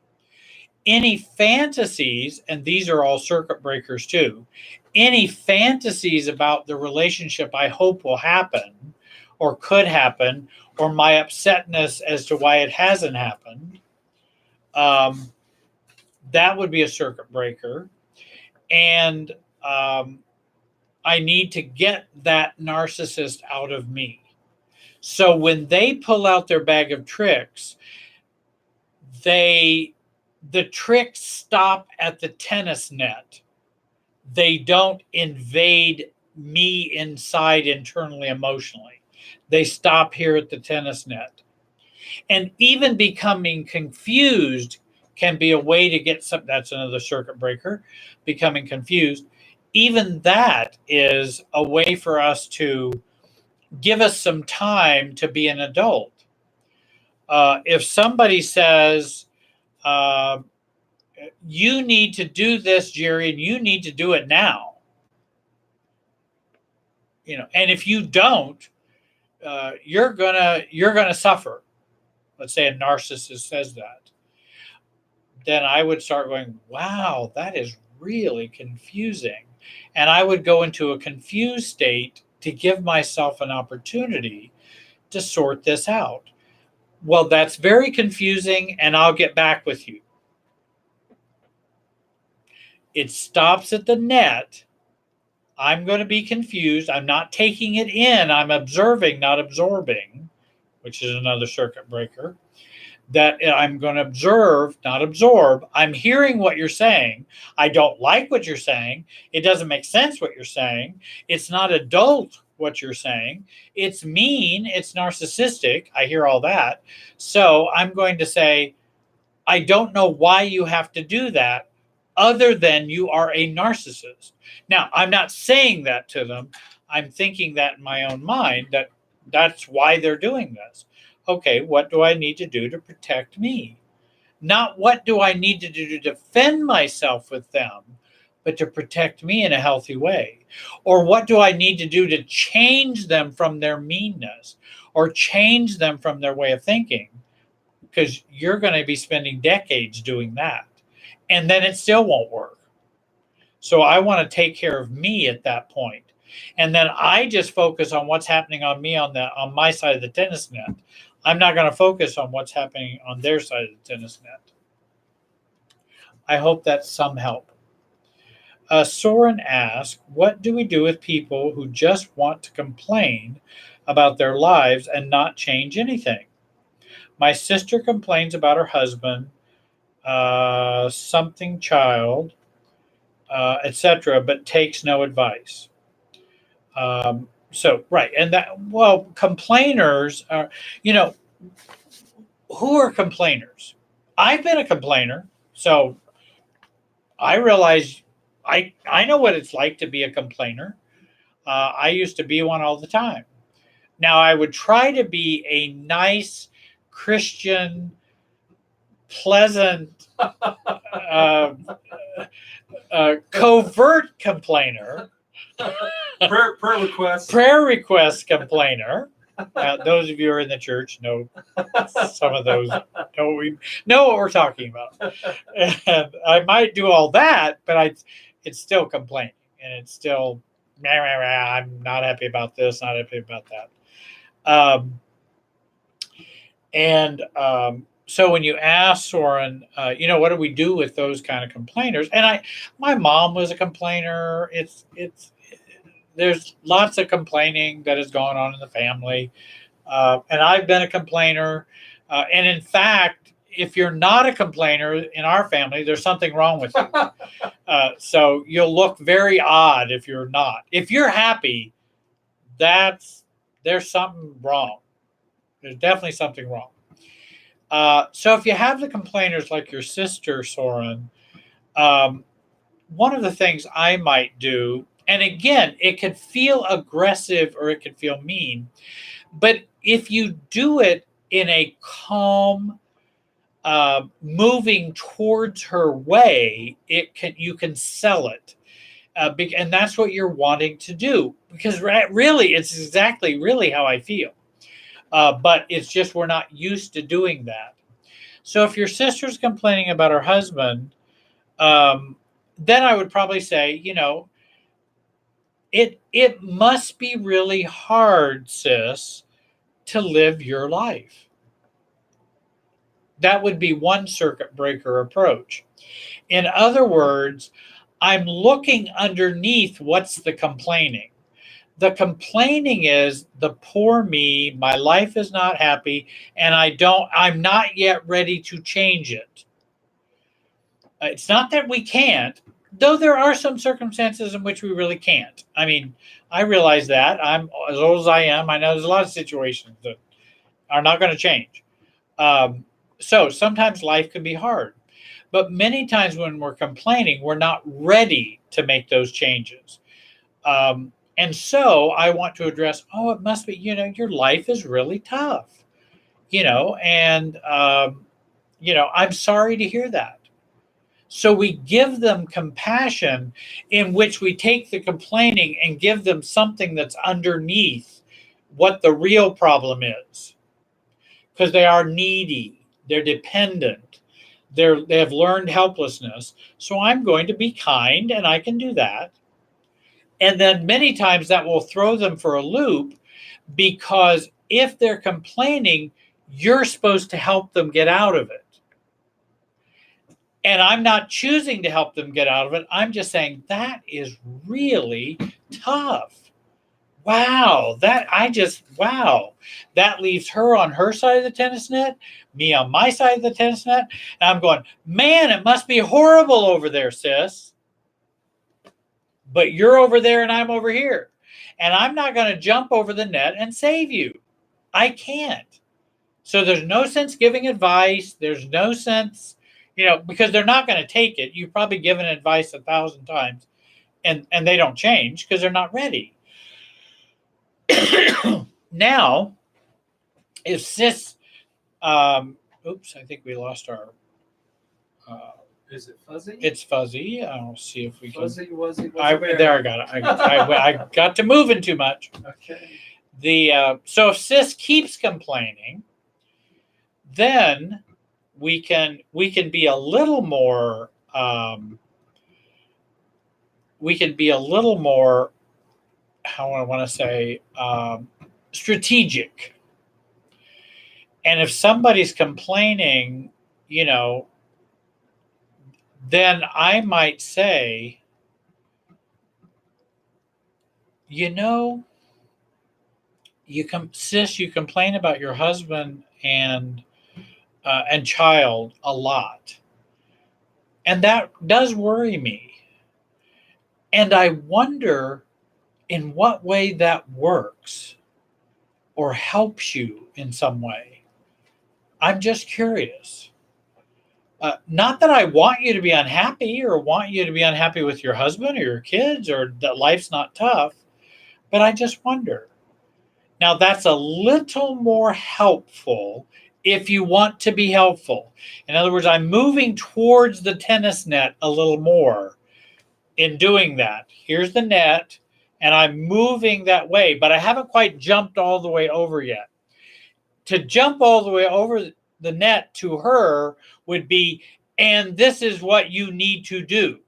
any fantasies, and these are all circuit breakers too, any fantasies about the relationship I hope will happen or could happen, or my upsetness as to why it hasn't happened. That would be a circuit breaker. And I need to get that narcissist out of me. So when they pull out their bag of tricks, the tricks stop at the tennis net. They don't invade me inside internally, emotionally. They stop here at the tennis net. And even becoming confused can be a way to get some. That's another circuit breaker, becoming confused. Even that is a way for us to give us some time to be an adult. If somebody says, you need to do this, Jerry, and you need to do it now, and if you don't, you're gonna suffer. Let's say a narcissist says that. Then I would start going, wow, that is really confusing. And I would go into a confused state to give myself an opportunity to sort this out. Well, that's very confusing, and I'll get back with you. It stops at the net. I'm going to be confused. I'm not taking it in. I'm observing, not absorbing, which is another circuit breaker. That I'm going to observe, not absorb. I'm hearing what you're saying. I don't like what you're saying. It doesn't make sense what you're saying. It's not adult what you're saying. It's mean. It's narcissistic. I hear all that. So I'm going to say, I don't know why you have to do that other than you are a narcissist. Now, I'm not saying that to them. I'm thinking that in my own mind that that's why they're doing this. Okay, what do I need to do to protect me? Not what do I need to do to defend myself with them, but to protect me in a healthy way. Or what do I need to do to change them from their meanness or change them from their way of thinking? Because you're going to be spending decades doing that. And then it still won't work. So I want to take care of me at that point. And then I just focus on what's happening on me on my side of the tennis net. I'm not going to focus on what's happening on their side of the tennis net. I hope that's some help. Soren asks, what do we do with people who just want to complain about their lives and not change anything? My sister complains about her husband, something child, etc., but takes no advice. Right. And complainers are, who are complainers? I've been a complainer. So I realize I know what it's like to be a complainer. I used to be one all the time. Now I would try to be a nice Christian, pleasant, covert complainer. Prayer request complainer. Those of you who are in the church know some of those. Know what we're talking about. And I might do all that, but it's still complaining, and it's still I'm not happy about this, not happy about that. So when you ask Soren, what do we do with those kind of complainers? And my mom was a complainer. There's lots of complaining that has gone on in the family. And I've been a complainer. And in fact, if you're not a complainer in our family, there's something wrong with you. So you'll look very odd if you're not. If you're happy, there's something wrong. There's definitely something wrong. So if you have the complainers like your sister, Soren, one of the things I might do, and again, it could feel aggressive or it could feel mean, but if you do it in a calm, moving towards her way, you can sell it. And that's what you're wanting to do, because really it's exactly really how I feel. But it's just we're not used to doing that. So if your sister's complaining about her husband, then I would probably say, it must be really hard, sis, to live your life. That would be one circuit breaker approach. In other words, I'm looking underneath what's the complaining. The complaining is the poor me, my life is not happy, and I'm not yet ready to change it. It's not that we can't, though there are some circumstances in which we really can't. I mean, I realize that. I'm as old as I am. I know there's a lot of situations that are not going to change. So sometimes life can be hard. But many times when we're complaining, we're not ready to make those changes. And so I want to address, it must be, your life is really tough, and, I'm sorry to hear that. So we give them compassion, in which we take the complaining and give them something that's underneath what the real problem is. Because they are needy, they're dependent, they have learned helplessness. So I'm going to be kind, and I can do that. And then many times that will throw them for a loop, because if they're complaining, you're supposed to help them get out of it. And I'm not choosing to help them get out of it. I'm just saying that is really tough. Wow. That leaves her on her side of the tennis net, me on my side of the tennis net. And I'm going, man, it must be horrible over there, sis. But you're over there and I'm over here. And I'm not going to jump over the net and save you. I can't. So there's no sense giving advice. There's no sense, because they're not going to take it. You've probably given advice 1,000 times and they don't change because they're not ready. Now, if sis, I think we lost our. Is it fuzzy? It's fuzzy. I'll see if we can. Fuzzy, wuzzy, There, I got it. I got to moving too much. Okay. So if sis keeps complaining, then we can be a little more. We can be a little more. How I want to say, strategic. And if somebody's complaining, then I might say, sis, you complain about your husband and child a lot, and that does worry me. And I wonder in what way that works or helps you in some way. I'm just curious. Not that I want you to be unhappy or want you to be unhappy with your husband or your kids or that life's not tough, but I just wonder. Now, that's a little more helpful if you want to be helpful. In other words, I'm moving towards the tennis net a little more in doing that. Here's the net, and I'm moving that way, but I haven't quite jumped all the way over yet. To jump all the way over the net to her would be, and this is what you need to do.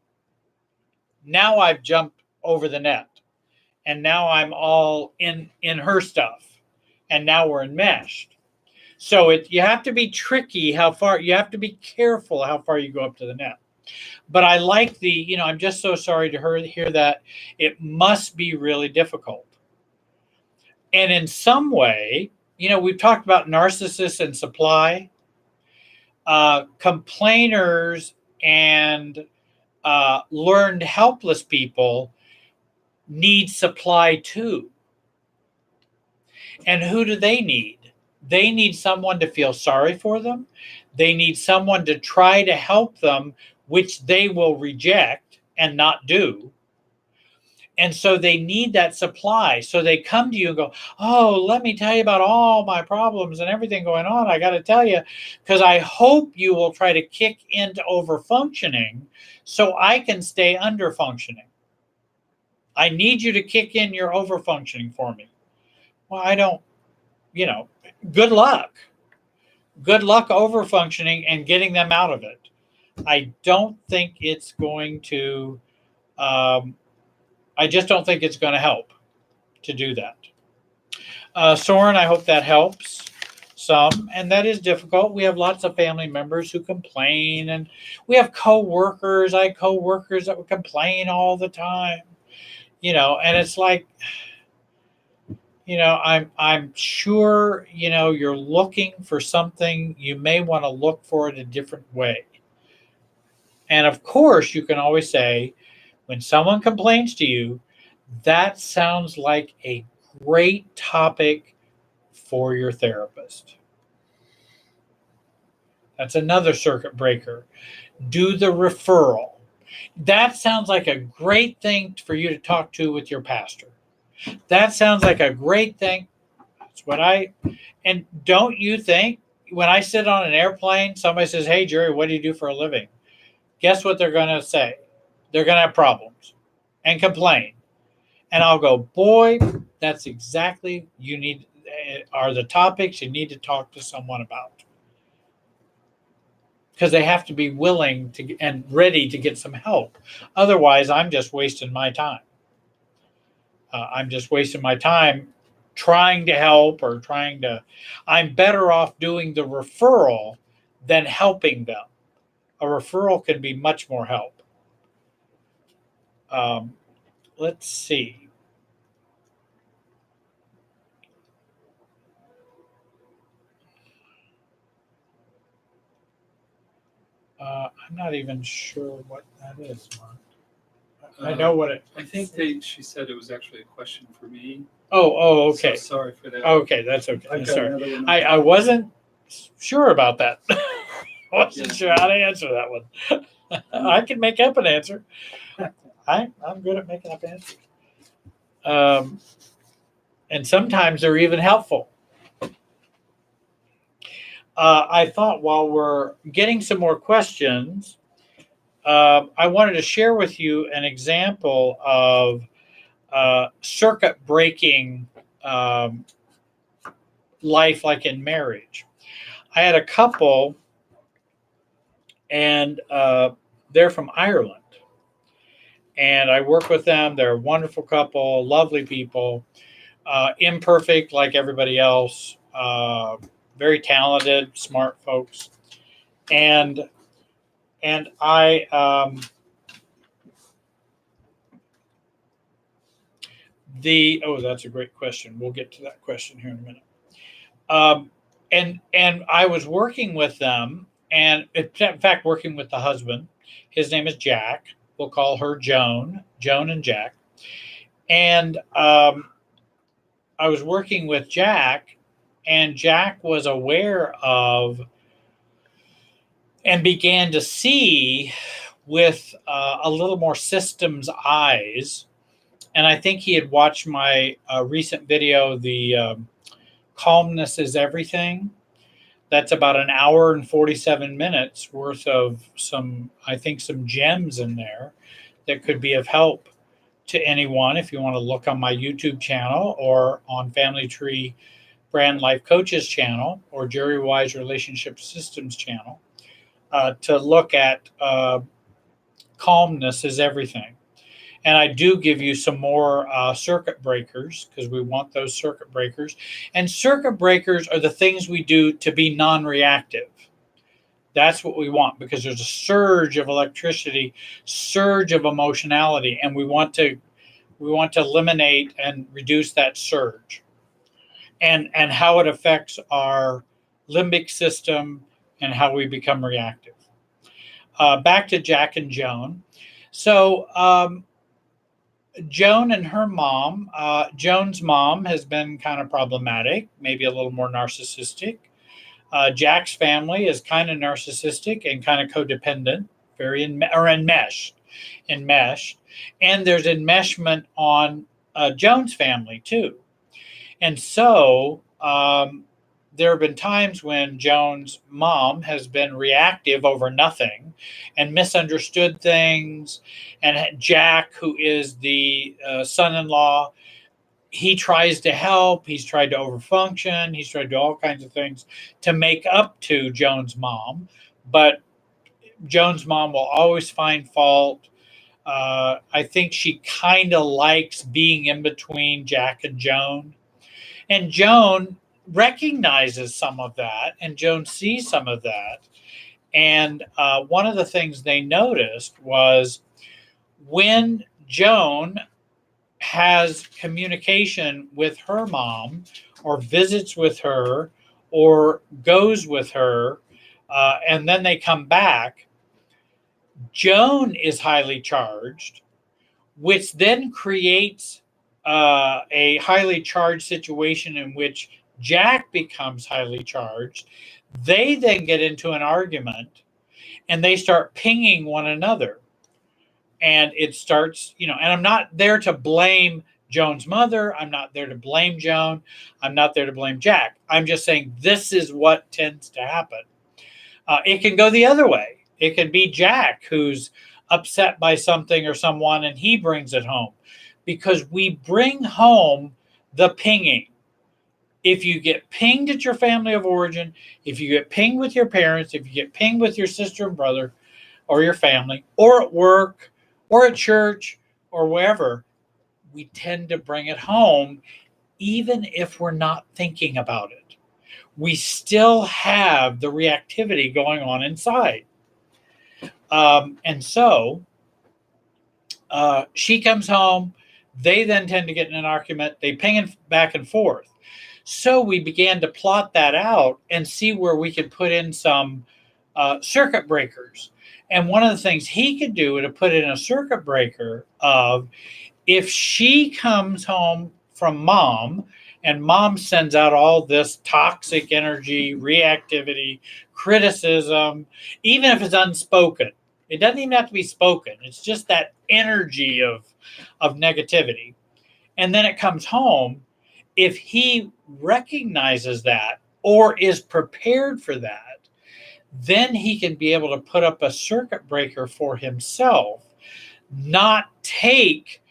Now I've jumped over the net, and now I'm all in her stuff, and now we're enmeshed. So you have to be tricky you have to be careful how far you go up to the net. But I like I'm just so sorry to hear that. It must be really difficult. And in some way, we've talked about narcissists and supply. Complainers and learned helpless people need supply too. And who do they need? They need someone to feel sorry for them. They need someone to try to help them, which they will reject and not do. And so they need that supply. So they come to you and go, oh, let me tell you about all my problems and everything going on. I got to tell you, because I hope you will try to kick into overfunctioning so I can stay under functioning. I need you to kick in your overfunctioning for me. Well, I don't, good luck. Good luck overfunctioning and getting them out of it. I don't think it's going to, I just don't think it's going to help to do that. Soren, I hope that helps some. And that is difficult. We have lots of family members who complain, and we have coworkers. I have coworkers that would complain all the time, and it's like, I'm sure, you're looking for something. You may want to look for it a different way. And of course, you can always say, when someone complains to you, that sounds like a great topic for your therapist. That's another circuit breaker. Do the referral. That sounds like a great thing for you to talk to with your pastor. That sounds like a great thing. That's what and don't you think when I sit on an airplane, somebody says, hey, Jerry, what do you do for a living? Guess what they're going to say? They're going to have problems and complain. And I'll go, boy, that's exactly are the topics you need to talk to someone about. Because they have to be willing to and ready to get some help. Otherwise, I'm just wasting my time. I'm just wasting my time trying to help I'm better off doing the referral than helping them. A referral can be much more help. Let's see. I'm not even sure what that is, Mark. I know what it. I think she said it was actually a question for me. Oh, okay. So sorry for that. Okay, that's okay. I'm sorry. I wasn't sure about that. I wasn't sure how to answer that one. I can make up an answer. I'm good at making up answers. And sometimes they're even helpful. I thought while we're getting some more questions, I wanted to share with you an example of circuit breaking life like in marriage. I had a couple, and they're from Ireland. And I work with them. They're a wonderful couple, lovely people, imperfect like everybody else, very talented, smart folks. And I that's a great question. We'll get to that question here in a minute. And I was working with them, and in fact, working with the husband. His name is Jack. We'll call her Joan and Jack. And I was working with Jack, and Jack was aware of and began to see with a little more systems eyes. And I think he had watched my recent video, the Calmness is Everything. That's about an hour and 47 minutes worth of some gems in there that could be of help to anyone if you want to look on my YouTube channel or on Family Tree Brand Life Coaches channel or Jerry Wise Relationship Systems channel to look at Calmness is Everything. And I do give you some more circuit breakers because we want those circuit breakers. And circuit breakers are the things we do to be non-reactive. That's what we want because there's a surge of electricity, surge of emotionality, and we want to eliminate and reduce that surge. And how it affects our limbic system and how we become reactive. Back to Jack and Joan. So Joan and her mom, Joan's mom has been kind of problematic, maybe a little more narcissistic. Jack's family is kind of narcissistic and kind of codependent, very enmeshed. enmeshed. And there's enmeshment on Joan's family too. And so there have been times when Joan's mom has been reactive over nothing and misunderstood things. And Jack, who is the son-in-law, he tries to help. He's tried to overfunction. He's tried to do all kinds of things to make up to Joan's mom. But Joan's mom will always find fault. I think she kind of likes being in between Jack and Joan. And Joan recognizes some of that, and Joan sees some of that. And one of the things they noticed was when Joan has communication with her mom, or visits with her, or goes with her, and then they come back, Joan is highly charged, which then creates a highly charged situation in which Jack becomes highly charged. They then get into an argument and they start pinging one another. And it starts, and I'm not there to blame Joan's mother. I'm not there to blame Joan. I'm not there to blame Jack. I'm just saying this is what tends to happen. It can go the other way. It can be Jack who's upset by something or someone and he brings it home, because we bring home the pinging. If you get pinged at your family of origin, if you get pinged with your parents, if you get pinged with your sister and brother or your family, or at work or at church or wherever, we tend to bring it home even if we're not thinking about it. We still have the reactivity going on inside. And so she comes home. They then tend to get in an argument. They ping it back and forth. So we began to plot that out and see where we could put in some circuit breakers. And one of the things he could do to put in a circuit breaker of, if she comes home from mom and mom sends out all this toxic energy, reactivity, criticism, even if it's unspoken, it doesn't even have to be spoken. It's just that energy of negativity. And then it comes home. If he recognizes that or is prepared for that, then he can be able to put up a circuit breaker for himself, not take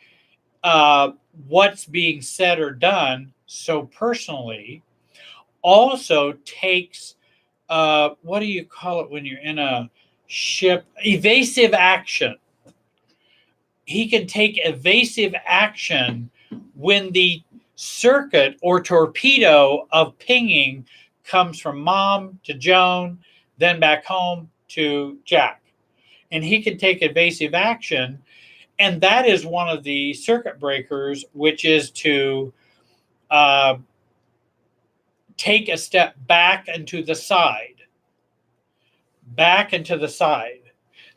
what's being said or done so personally. Also takes, what do you call it when you're in a ship? Evasive action. He can take evasive action when the circuit or torpedo of pinging comes from mom to Joan, then back home to Jack. And he can take evasive action. And that is one of the circuit breakers, which is to take a step back and to the side,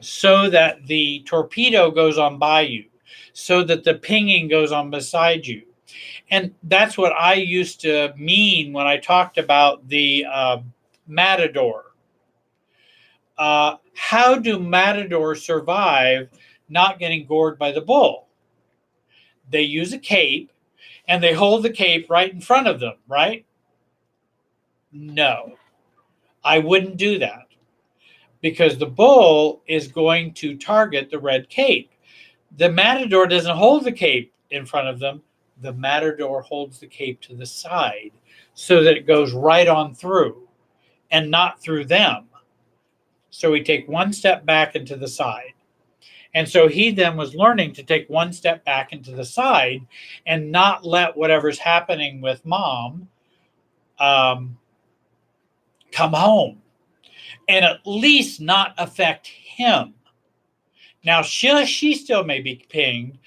so that the torpedo goes on by you, so that the pinging goes on beside you. And that's what I used to mean when I talked about the matador. How do matadors survive not getting gored by the bull? They use a cape, and they hold the cape right in front of them, right? No, I wouldn't do that, because the bull is going to target the red cape. The matador doesn't hold the cape in front of them. The matador holds the cape to the side so that it goes right on through and not through them. So we take one step back into the side. And so he then was learning to take one step back into the side and not let whatever's happening with mom come home, and at least not affect him. Now, she still may be pinged,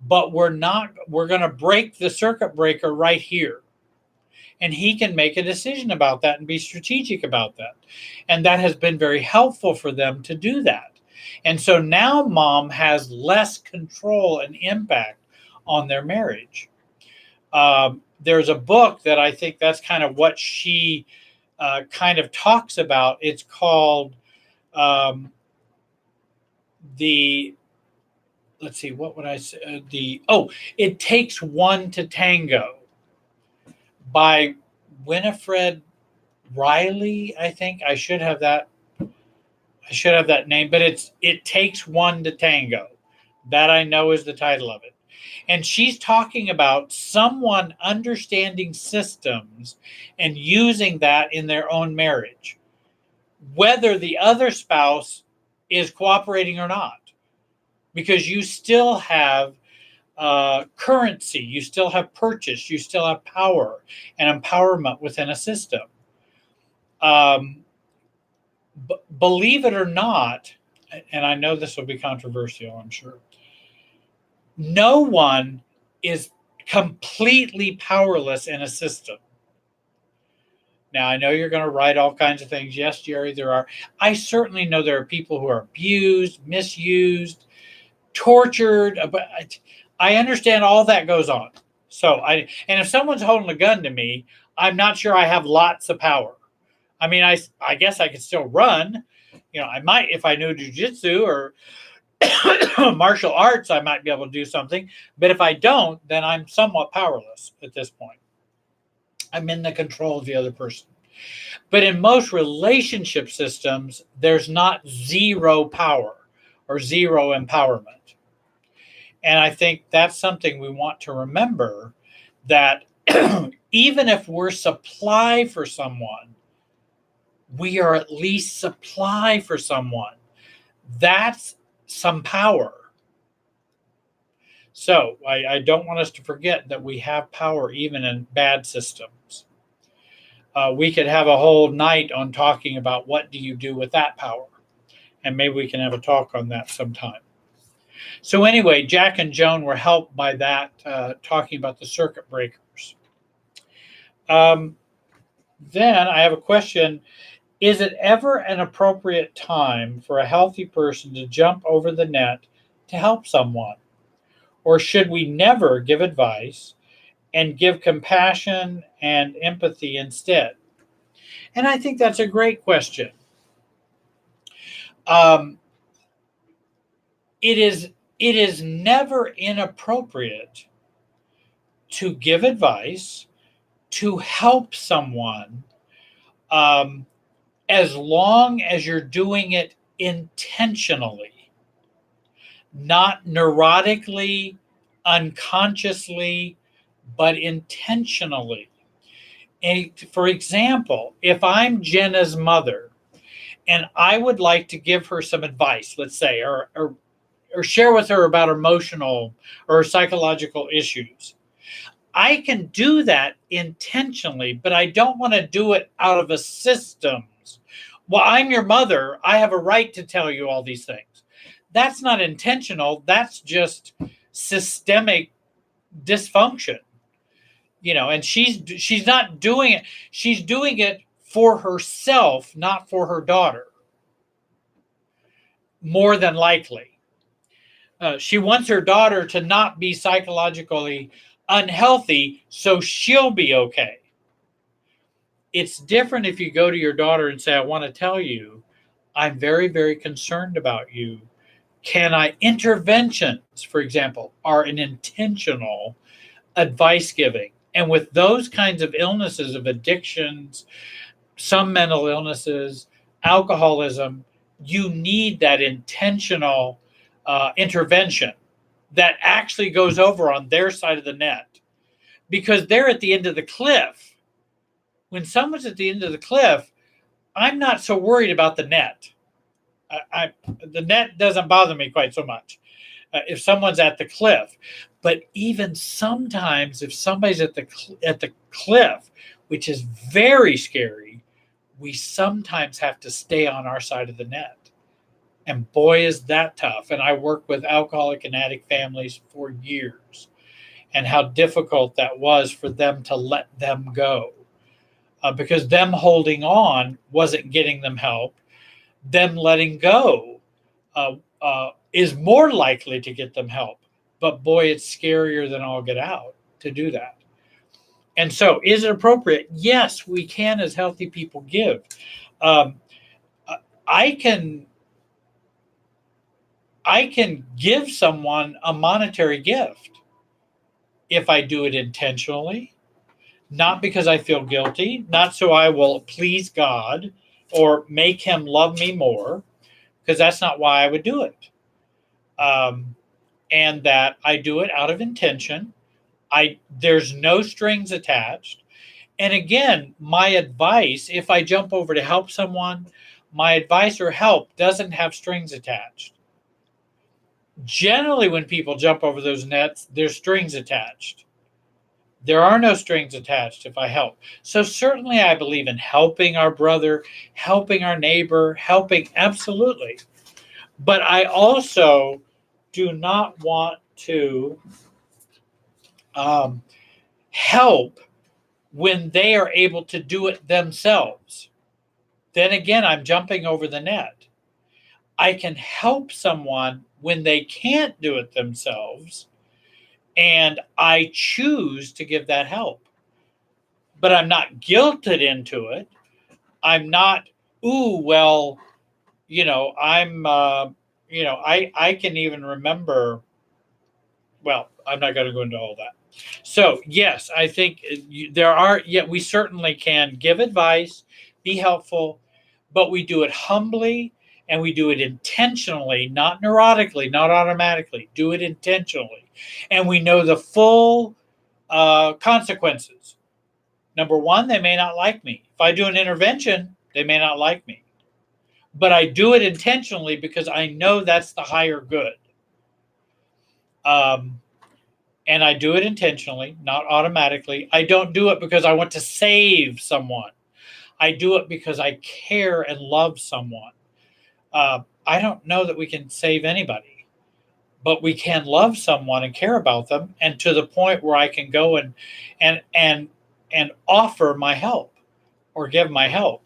but we're going to break the circuit breaker right here. And he can make a decision about that and be strategic about that. And that has been very helpful for them to do that. And so now mom has less control and impact on their marriage. There's a book that I think that's kind of what she kind of talks about. It's called the let's see, what would I say? It Takes One to Tango by Winifred Riley, I think. I should have that name, but It Takes One to Tango. That I know is the title of it. And she's talking about someone understanding systems and using that in their own marriage, whether the other spouse is cooperating or not, because you still have currency, you still have purchase, you still have power and empowerment within a system. Believe it or not, and I know this will be controversial, I'm sure, no one is completely powerless in a system. Now, I know you're going to write all kinds of things. Yes, Jerry, there are. I certainly know there are people who are abused, misused, tortured, but I understand all that goes on. And if someone's holding a gun to me, I'm not sure I have lots of power. I mean, I guess I could still run. I might, if I knew jujitsu or martial arts, I might be able to do something. But if I don't, then I'm somewhat powerless at this point. I'm in the control of the other person. But in most relationship systems, there's not zero power or zero empowerment. And I think that's something we want to remember, that even if we're supply for someone, we are at least supply for someone. That's some power. So I don't want us to forget that we have power even in bad systems. We could have a whole night on talking about what do you do with that power. And maybe we can have a talk on that sometime. So anyway, Jack and Joan were helped by that, talking about the circuit breakers. Then I have a question. Is it ever an appropriate time for a healthy person to jump over the net to help someone? Or should we never give advice and give compassion and empathy instead? And I think that's a great question. It is never inappropriate to give advice, to help someone, as long as you're doing it intentionally, not neurotically, unconsciously, but intentionally. And for example, if I'm Jenna's mother and I would like to give her some advice, let's say, or share with her about emotional or psychological issues, I can do that intentionally, but I don't want to do it out of a systems. Well, I'm your mother. I have a right to tell you all these things. That's not intentional. That's just systemic dysfunction. And she's not doing it. She's doing it for herself, not for her daughter. More than likely. She wants her daughter to not be psychologically unhealthy so she'll be okay. It's different if you go to your daughter and say, I want to tell you, I'm very, very concerned about you. Interventions, for example, are an intentional advice giving. And with those kinds of illnesses, of addictions, some mental illnesses, alcoholism, you need that intentional intervention that actually goes over on their side of the net, because they're at the end of the cliff. When someone's at the end of the cliff, I'm not so worried about the net. The net doesn't bother me quite so much if someone's at the cliff. But even sometimes, if somebody's at the cliff, which is very scary, we sometimes have to stay on our side of the net. And boy, is that tough. And I worked with alcoholic and addict families for years, and how difficult that was for them to let them go. Because them holding on wasn't getting them help. Them letting go is more likely to get them help. But boy, it's scarier than all get out to do that. And so, is it appropriate? Yes, we can, as healthy people, give. I can I can give someone a monetary gift if I do it intentionally, not because I feel guilty, not so I will please God or make him love me more, because that's not why I would do it. And that I do it out of intention. There's no strings attached. And again, my advice, if I jump over to help someone, my advice or help doesn't have strings attached. Generally, when people jump over those nets, there's strings attached. There are no strings attached if I help. So certainly I believe in helping our brother, helping our neighbor, helping, absolutely. But I also do not want to help when they are able to do it themselves. Then again, I'm jumping over the net. I can help someone when they can't do it themselves, and I choose to give that help. But I'm not guilted into it. I'm not, ooh, well, I can even remember, well, I'm not going to go into all that. So, yes, I think we certainly can give advice, be helpful, but we do it humbly and we do it intentionally, not neurotically, not automatically. Do it intentionally. And we know the full consequences. Number one, they may not like me. If I do an intervention, they may not like me. But I do it intentionally because I know that's the higher good. And I do it intentionally, not automatically. I don't do it because I want to save someone. I do it because I care and love someone. I don't know that we can save anybody, but we can love someone and care about them, and to the point where I can go and offer my help or give my help.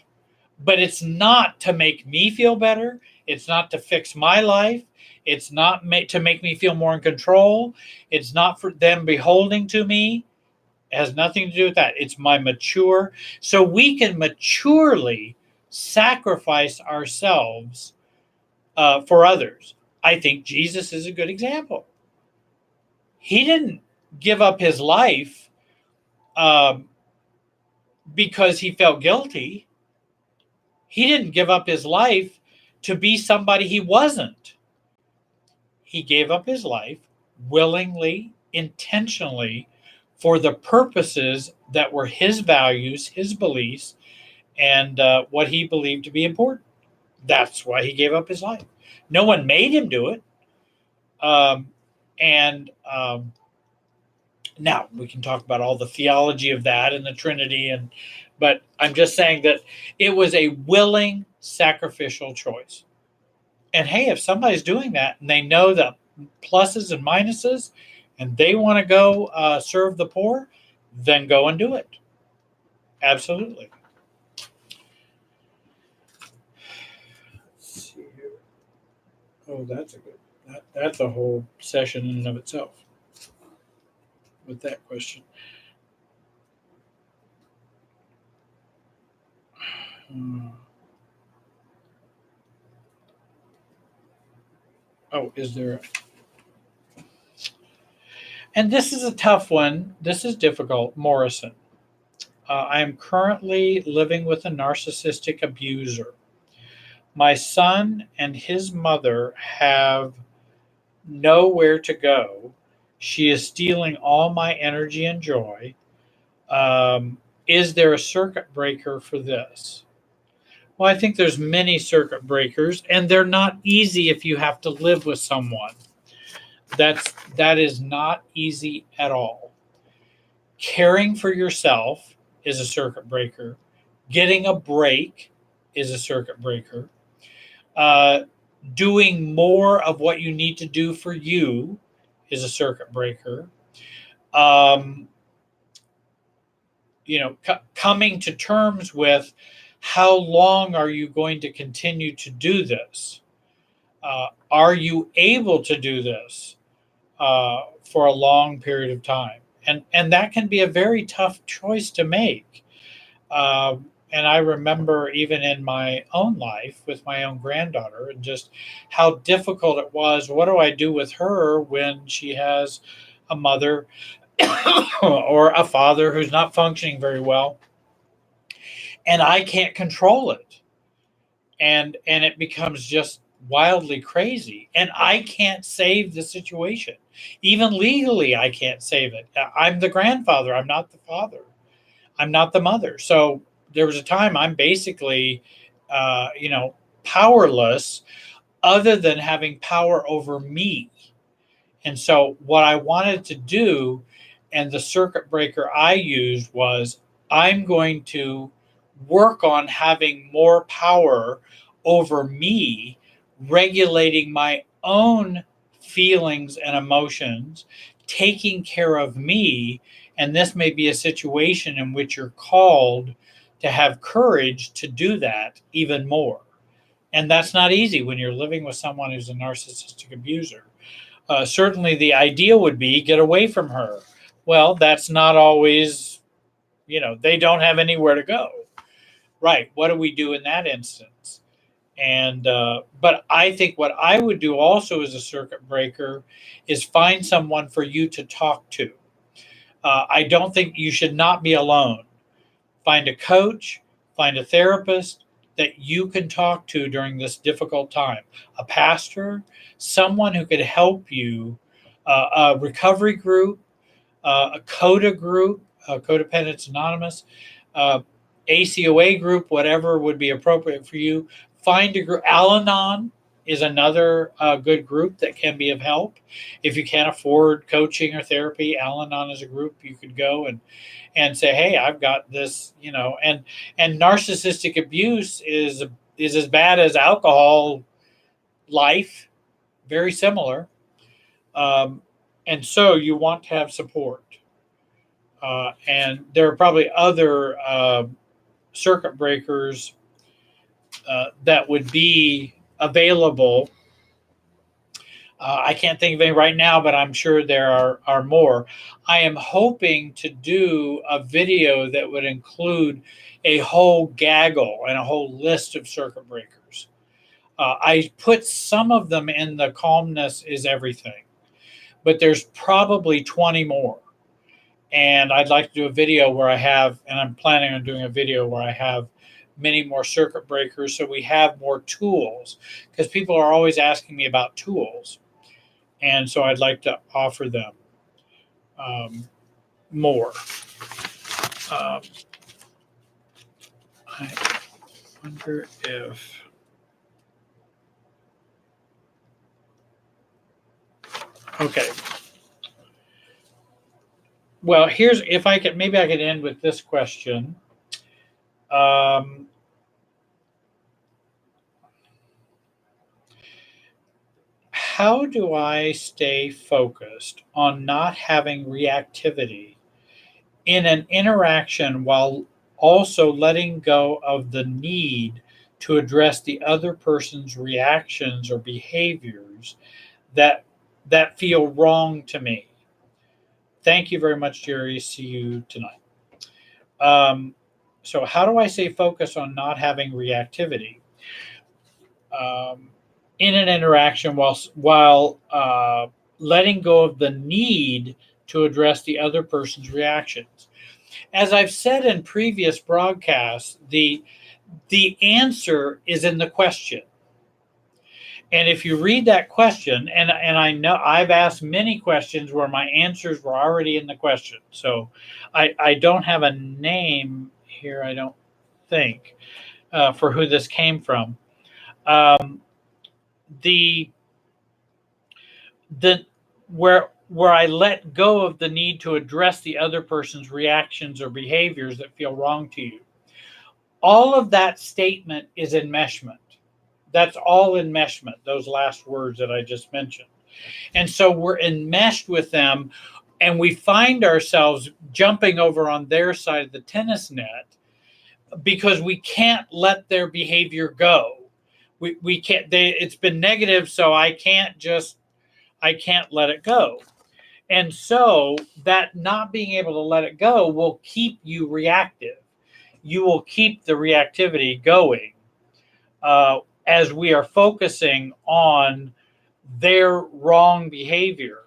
But it's not to make me feel better. It's not to fix my life. It's not to make me feel more in control. It's not for them beholding to me. It has nothing to do with that. It's my mature. So we can maturely sacrifice ourselves for others. I think Jesus is a good example. He didn't give up his life because he felt guilty. He didn't give up his life to be somebody he wasn't. He gave up his life willingly, intentionally, for the purposes that were his values, his beliefs, and what he believed to be important. That's why he gave up his life. No one made him do it. And now we can talk about all the theology of that and the Trinity, but I'm just saying that it was a willing, sacrificial choice. And hey, if somebody's doing that and they know the pluses and minuses, and they want to go serve the poor, then go and do it. Absolutely. Let's see here. Oh, that's a good. That's a whole session in and of itself with that question. Oh, is there? And this is a tough one. This is difficult. Morrison. I am currently living with a narcissistic abuser. My son and his mother have nowhere to go. She is stealing all my energy and joy. Is there a circuit breaker for this? Well, I think there's many circuit breakers, and they're not easy if you have to live with someone. That is not easy at all. Caring for yourself is a circuit breaker. Getting a break is a circuit breaker. Doing more of what you need to do for you is a circuit breaker. Coming to terms with how long are you going to continue to do this? Are you able to do this for a long period of time? And that can be a very tough choice to make. I remember even in my own life with my own granddaughter and just how difficult it was. What do I do with her when she has a mother or a father who's not functioning very well and I can't control it? And it becomes just wildly crazy. And I can't save the situation. Even legally, I can't save it. I'm the grandfather, I'm not the father. I'm not the mother. So there was a time I'm basically, powerless other than having power over me. And so what I wanted to do and the circuit breaker I used was I'm going to work on having more power over me, regulating my own feelings and emotions, taking care of me. And this may be a situation in which you're called to have courage to do that even more. And that's not easy when you're living with someone who's a narcissistic abuser. Certainly, the idea would be get away from her. Well, that's not always, they don't have anywhere to go. Right. What do we do in that instance? But I think what I would do also as a circuit breaker is find someone for you to talk to. I don't think you should not be alone. Find a coach, find a therapist that you can talk to during this difficult time, a pastor, someone who could help you, a recovery group, a CODA group, Codependence Anonymous, uh, ACOA group, whatever would be appropriate for you. Find a group. Al-Anon is another good group that can be of help. If you can't afford coaching or therapy, Al-Anon is a group you could go and say, hey, I've got this, and narcissistic abuse is as bad as alcohol life, very similar. Um, and so you want to have support. And there are probably other circuit breakers that would be available. I can't think of any right now, but I'm sure there are more. I am hoping to do a video that would include a whole gaggle and a whole list of circuit breakers. I put some of them in the calmness is everything, but there's probably 20 more. And I'd like to do a video where and I'm planning on doing a video where I have many more circuit breakers so we have more tools, because people are always asking me about tools. And so I'd like to offer them more. Um, I wonder if. Okay. Well, if I could, maybe I could end with this question. How do I stay focused on not having reactivity in an interaction while also letting go of the need to address the other person's reactions or behaviors that feel wrong to me? Thank you very much, Jerry. See you tonight. So how do I stay focused on not having reactivity in an interaction while letting go of the need to address the other person's reactions? As I've said in previous broadcasts, the answer is in the question. And if you read that question, and I know I've asked many questions where my answers were already in the question. So I don't have a name here, I don't think, for who this came from. The where I let go of the need to address the other person's reactions or behaviors that feel wrong to you. All of that statement is enmeshment. That's all enmeshment, those last words that I just mentioned. And so we're enmeshed with them, and we find ourselves jumping over on their side of the tennis net because we can't let their behavior go. We can't, it's been negative, so I can't let it go. And so that not being able to let it go will keep you reactive. you will keep the reactivity going as we are focusing on their wrong behavior.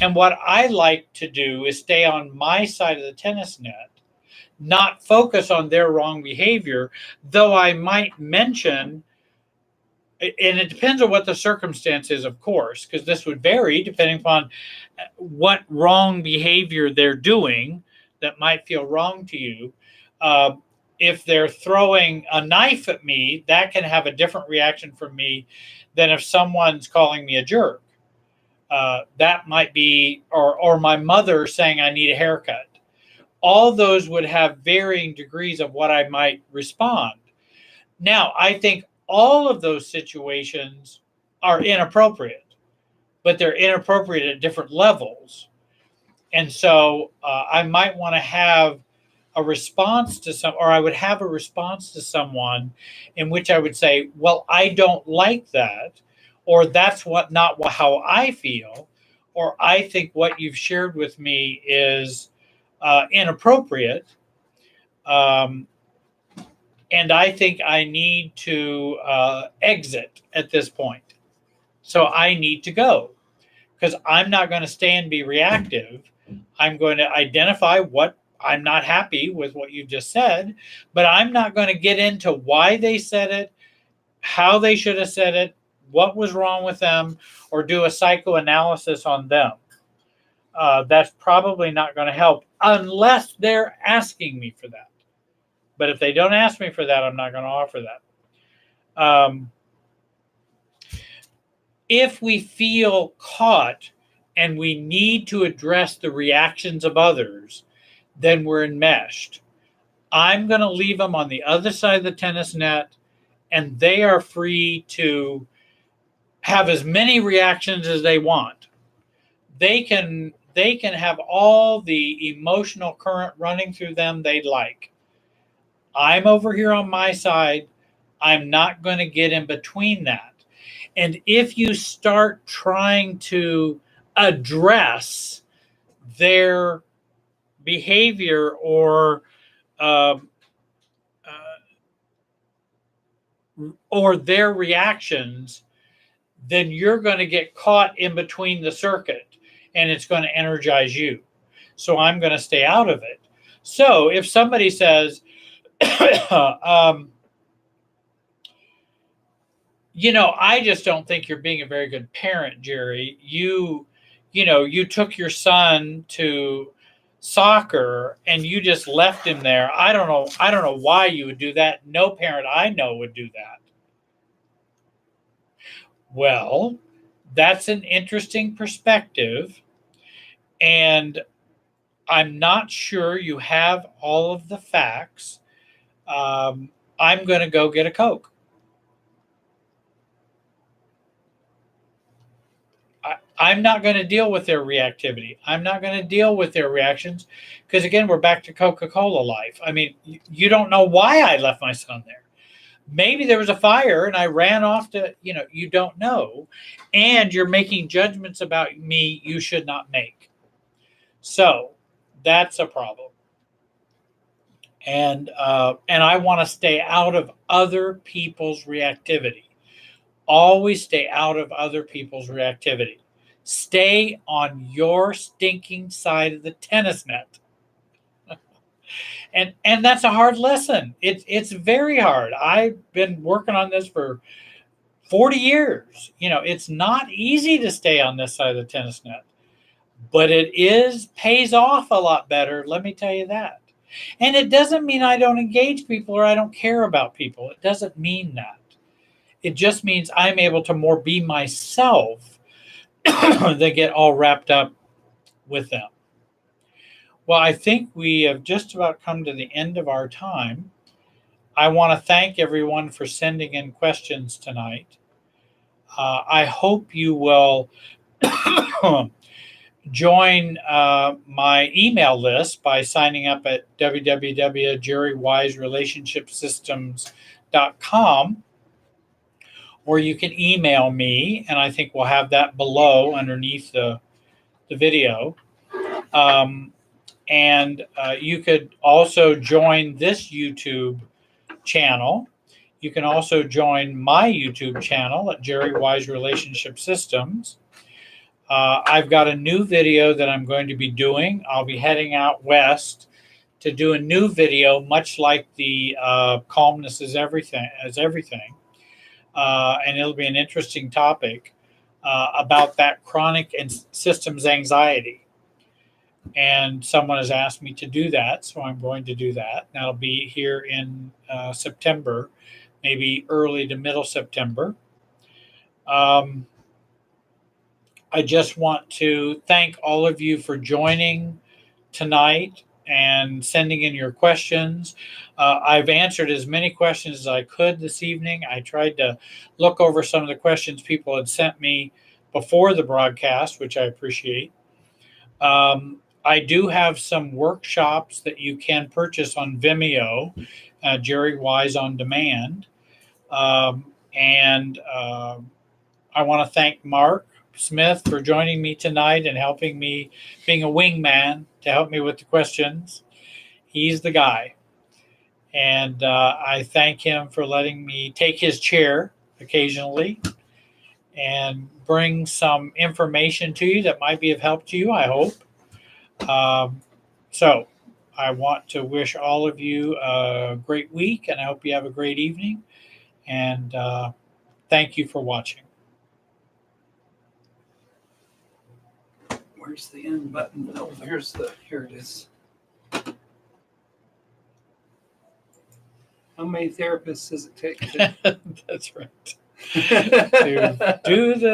And what I like to do is stay on my side of the tennis net, not focus on their wrong behavior, though I might mention, and it depends on what the circumstance is, of course, because this would vary depending upon what wrong behavior they're doing that might feel wrong to you. If they're throwing a knife at me, that can have a different reaction from me than if someone's calling me a jerk. That might be, or my mother saying I need a haircut. All those would have varying degrees of what I might respond. Now, I think all of those situations are inappropriate, but they're inappropriate at different levels. And so I might want to have a response to or I would have a response to someone in which I would say, well, I don't like that, or that's not how I feel, or I think what you've shared with me is inappropriate. And I think I need to exit at this point. So I need to go, because I'm not going to stay and be reactive. I'm going to identify what I'm not happy with what you just said, but I'm not going to get into why they said it, how they should have said it, what was wrong with them, or do a psychoanalysis on them. That's probably not going to help unless they're asking me for that. But if they don't ask me for that, I'm not going to offer that. If we feel caught and we need to address the reactions of others, then we're enmeshed. I'm going to leave them on the other side of the tennis net, and they are free to have as many reactions as they want. They can have all the emotional current running through them they'd like. I'm over here on my side. I'm not going to get in between that. And if you start trying to address their behavior or their reactions, then you're going to get caught in between the circuit, and it's going to energize you. So I'm going to stay out of it. So if somebody says, I just don't think you're being a very good parent, Jerry. You took your son to soccer and you just left him there. I don't know why you would do that. No parent I know would do that. Well, that's an interesting perspective, and I'm not sure you have all of the facts. I'm going to go get a Coke. I'm not going to deal with their reactivity. I'm not going to deal with their reactions because, again, we're back to Coca-Cola life. I mean, you don't know why I left my son there. Maybe there was a fire and I ran off to, you don't know. And you're making judgments about me you should not make. So that's a problem. And I want to stay out of other people's reactivity. Always stay out of other people's reactivity. Stay on your stinking side of the tennis net. And that's a hard lesson. It's very hard. I've been working on this for 40 years. It's not easy to stay on this side of the tennis net, but it pays off a lot better. Let me tell you that. And it doesn't mean I don't engage people or I don't care about people. It doesn't mean that. It just means I'm able to more be myself than get all wrapped up with them. Well, I think we have just about come to the end of our time. I want to thank everyone for sending in questions tonight. I hope you will join my email list by signing up at www.jerrywiserelationshipsystems.com, or you can email me, and I think we'll have that below underneath the video. And you could also join this YouTube channel. You can also join my YouTube channel at Jerry Wise Relationship Systems. I've got a new video that I'm going to be doing. I'll be heading out west to do a new video, much like the calmness is everything, and it'll be an interesting topic about that chronic and systems anxiety. And someone has asked me to do that, so I'm going to do that. That'll be here in September, maybe early to middle September. I just want to thank all of you for joining tonight and sending in your questions. I've answered as many questions as I could this evening. I tried to look over some of the questions people had sent me before the broadcast, which I appreciate. I do have some workshops that you can purchase on Vimeo, Jerry Wise on Demand. And I want to thank Mark Smith for joining me tonight and helping me, being a wingman to help me with the questions. He's the guy. And I thank him for letting me take his chair occasionally and bring some information to you that might be of help to you, I hope. So I want to wish all of you a great week, and I hope you have a great evening. And thank you for watching. Where's the end button? Oh, here it is. How many therapists does it take to That's right. To do the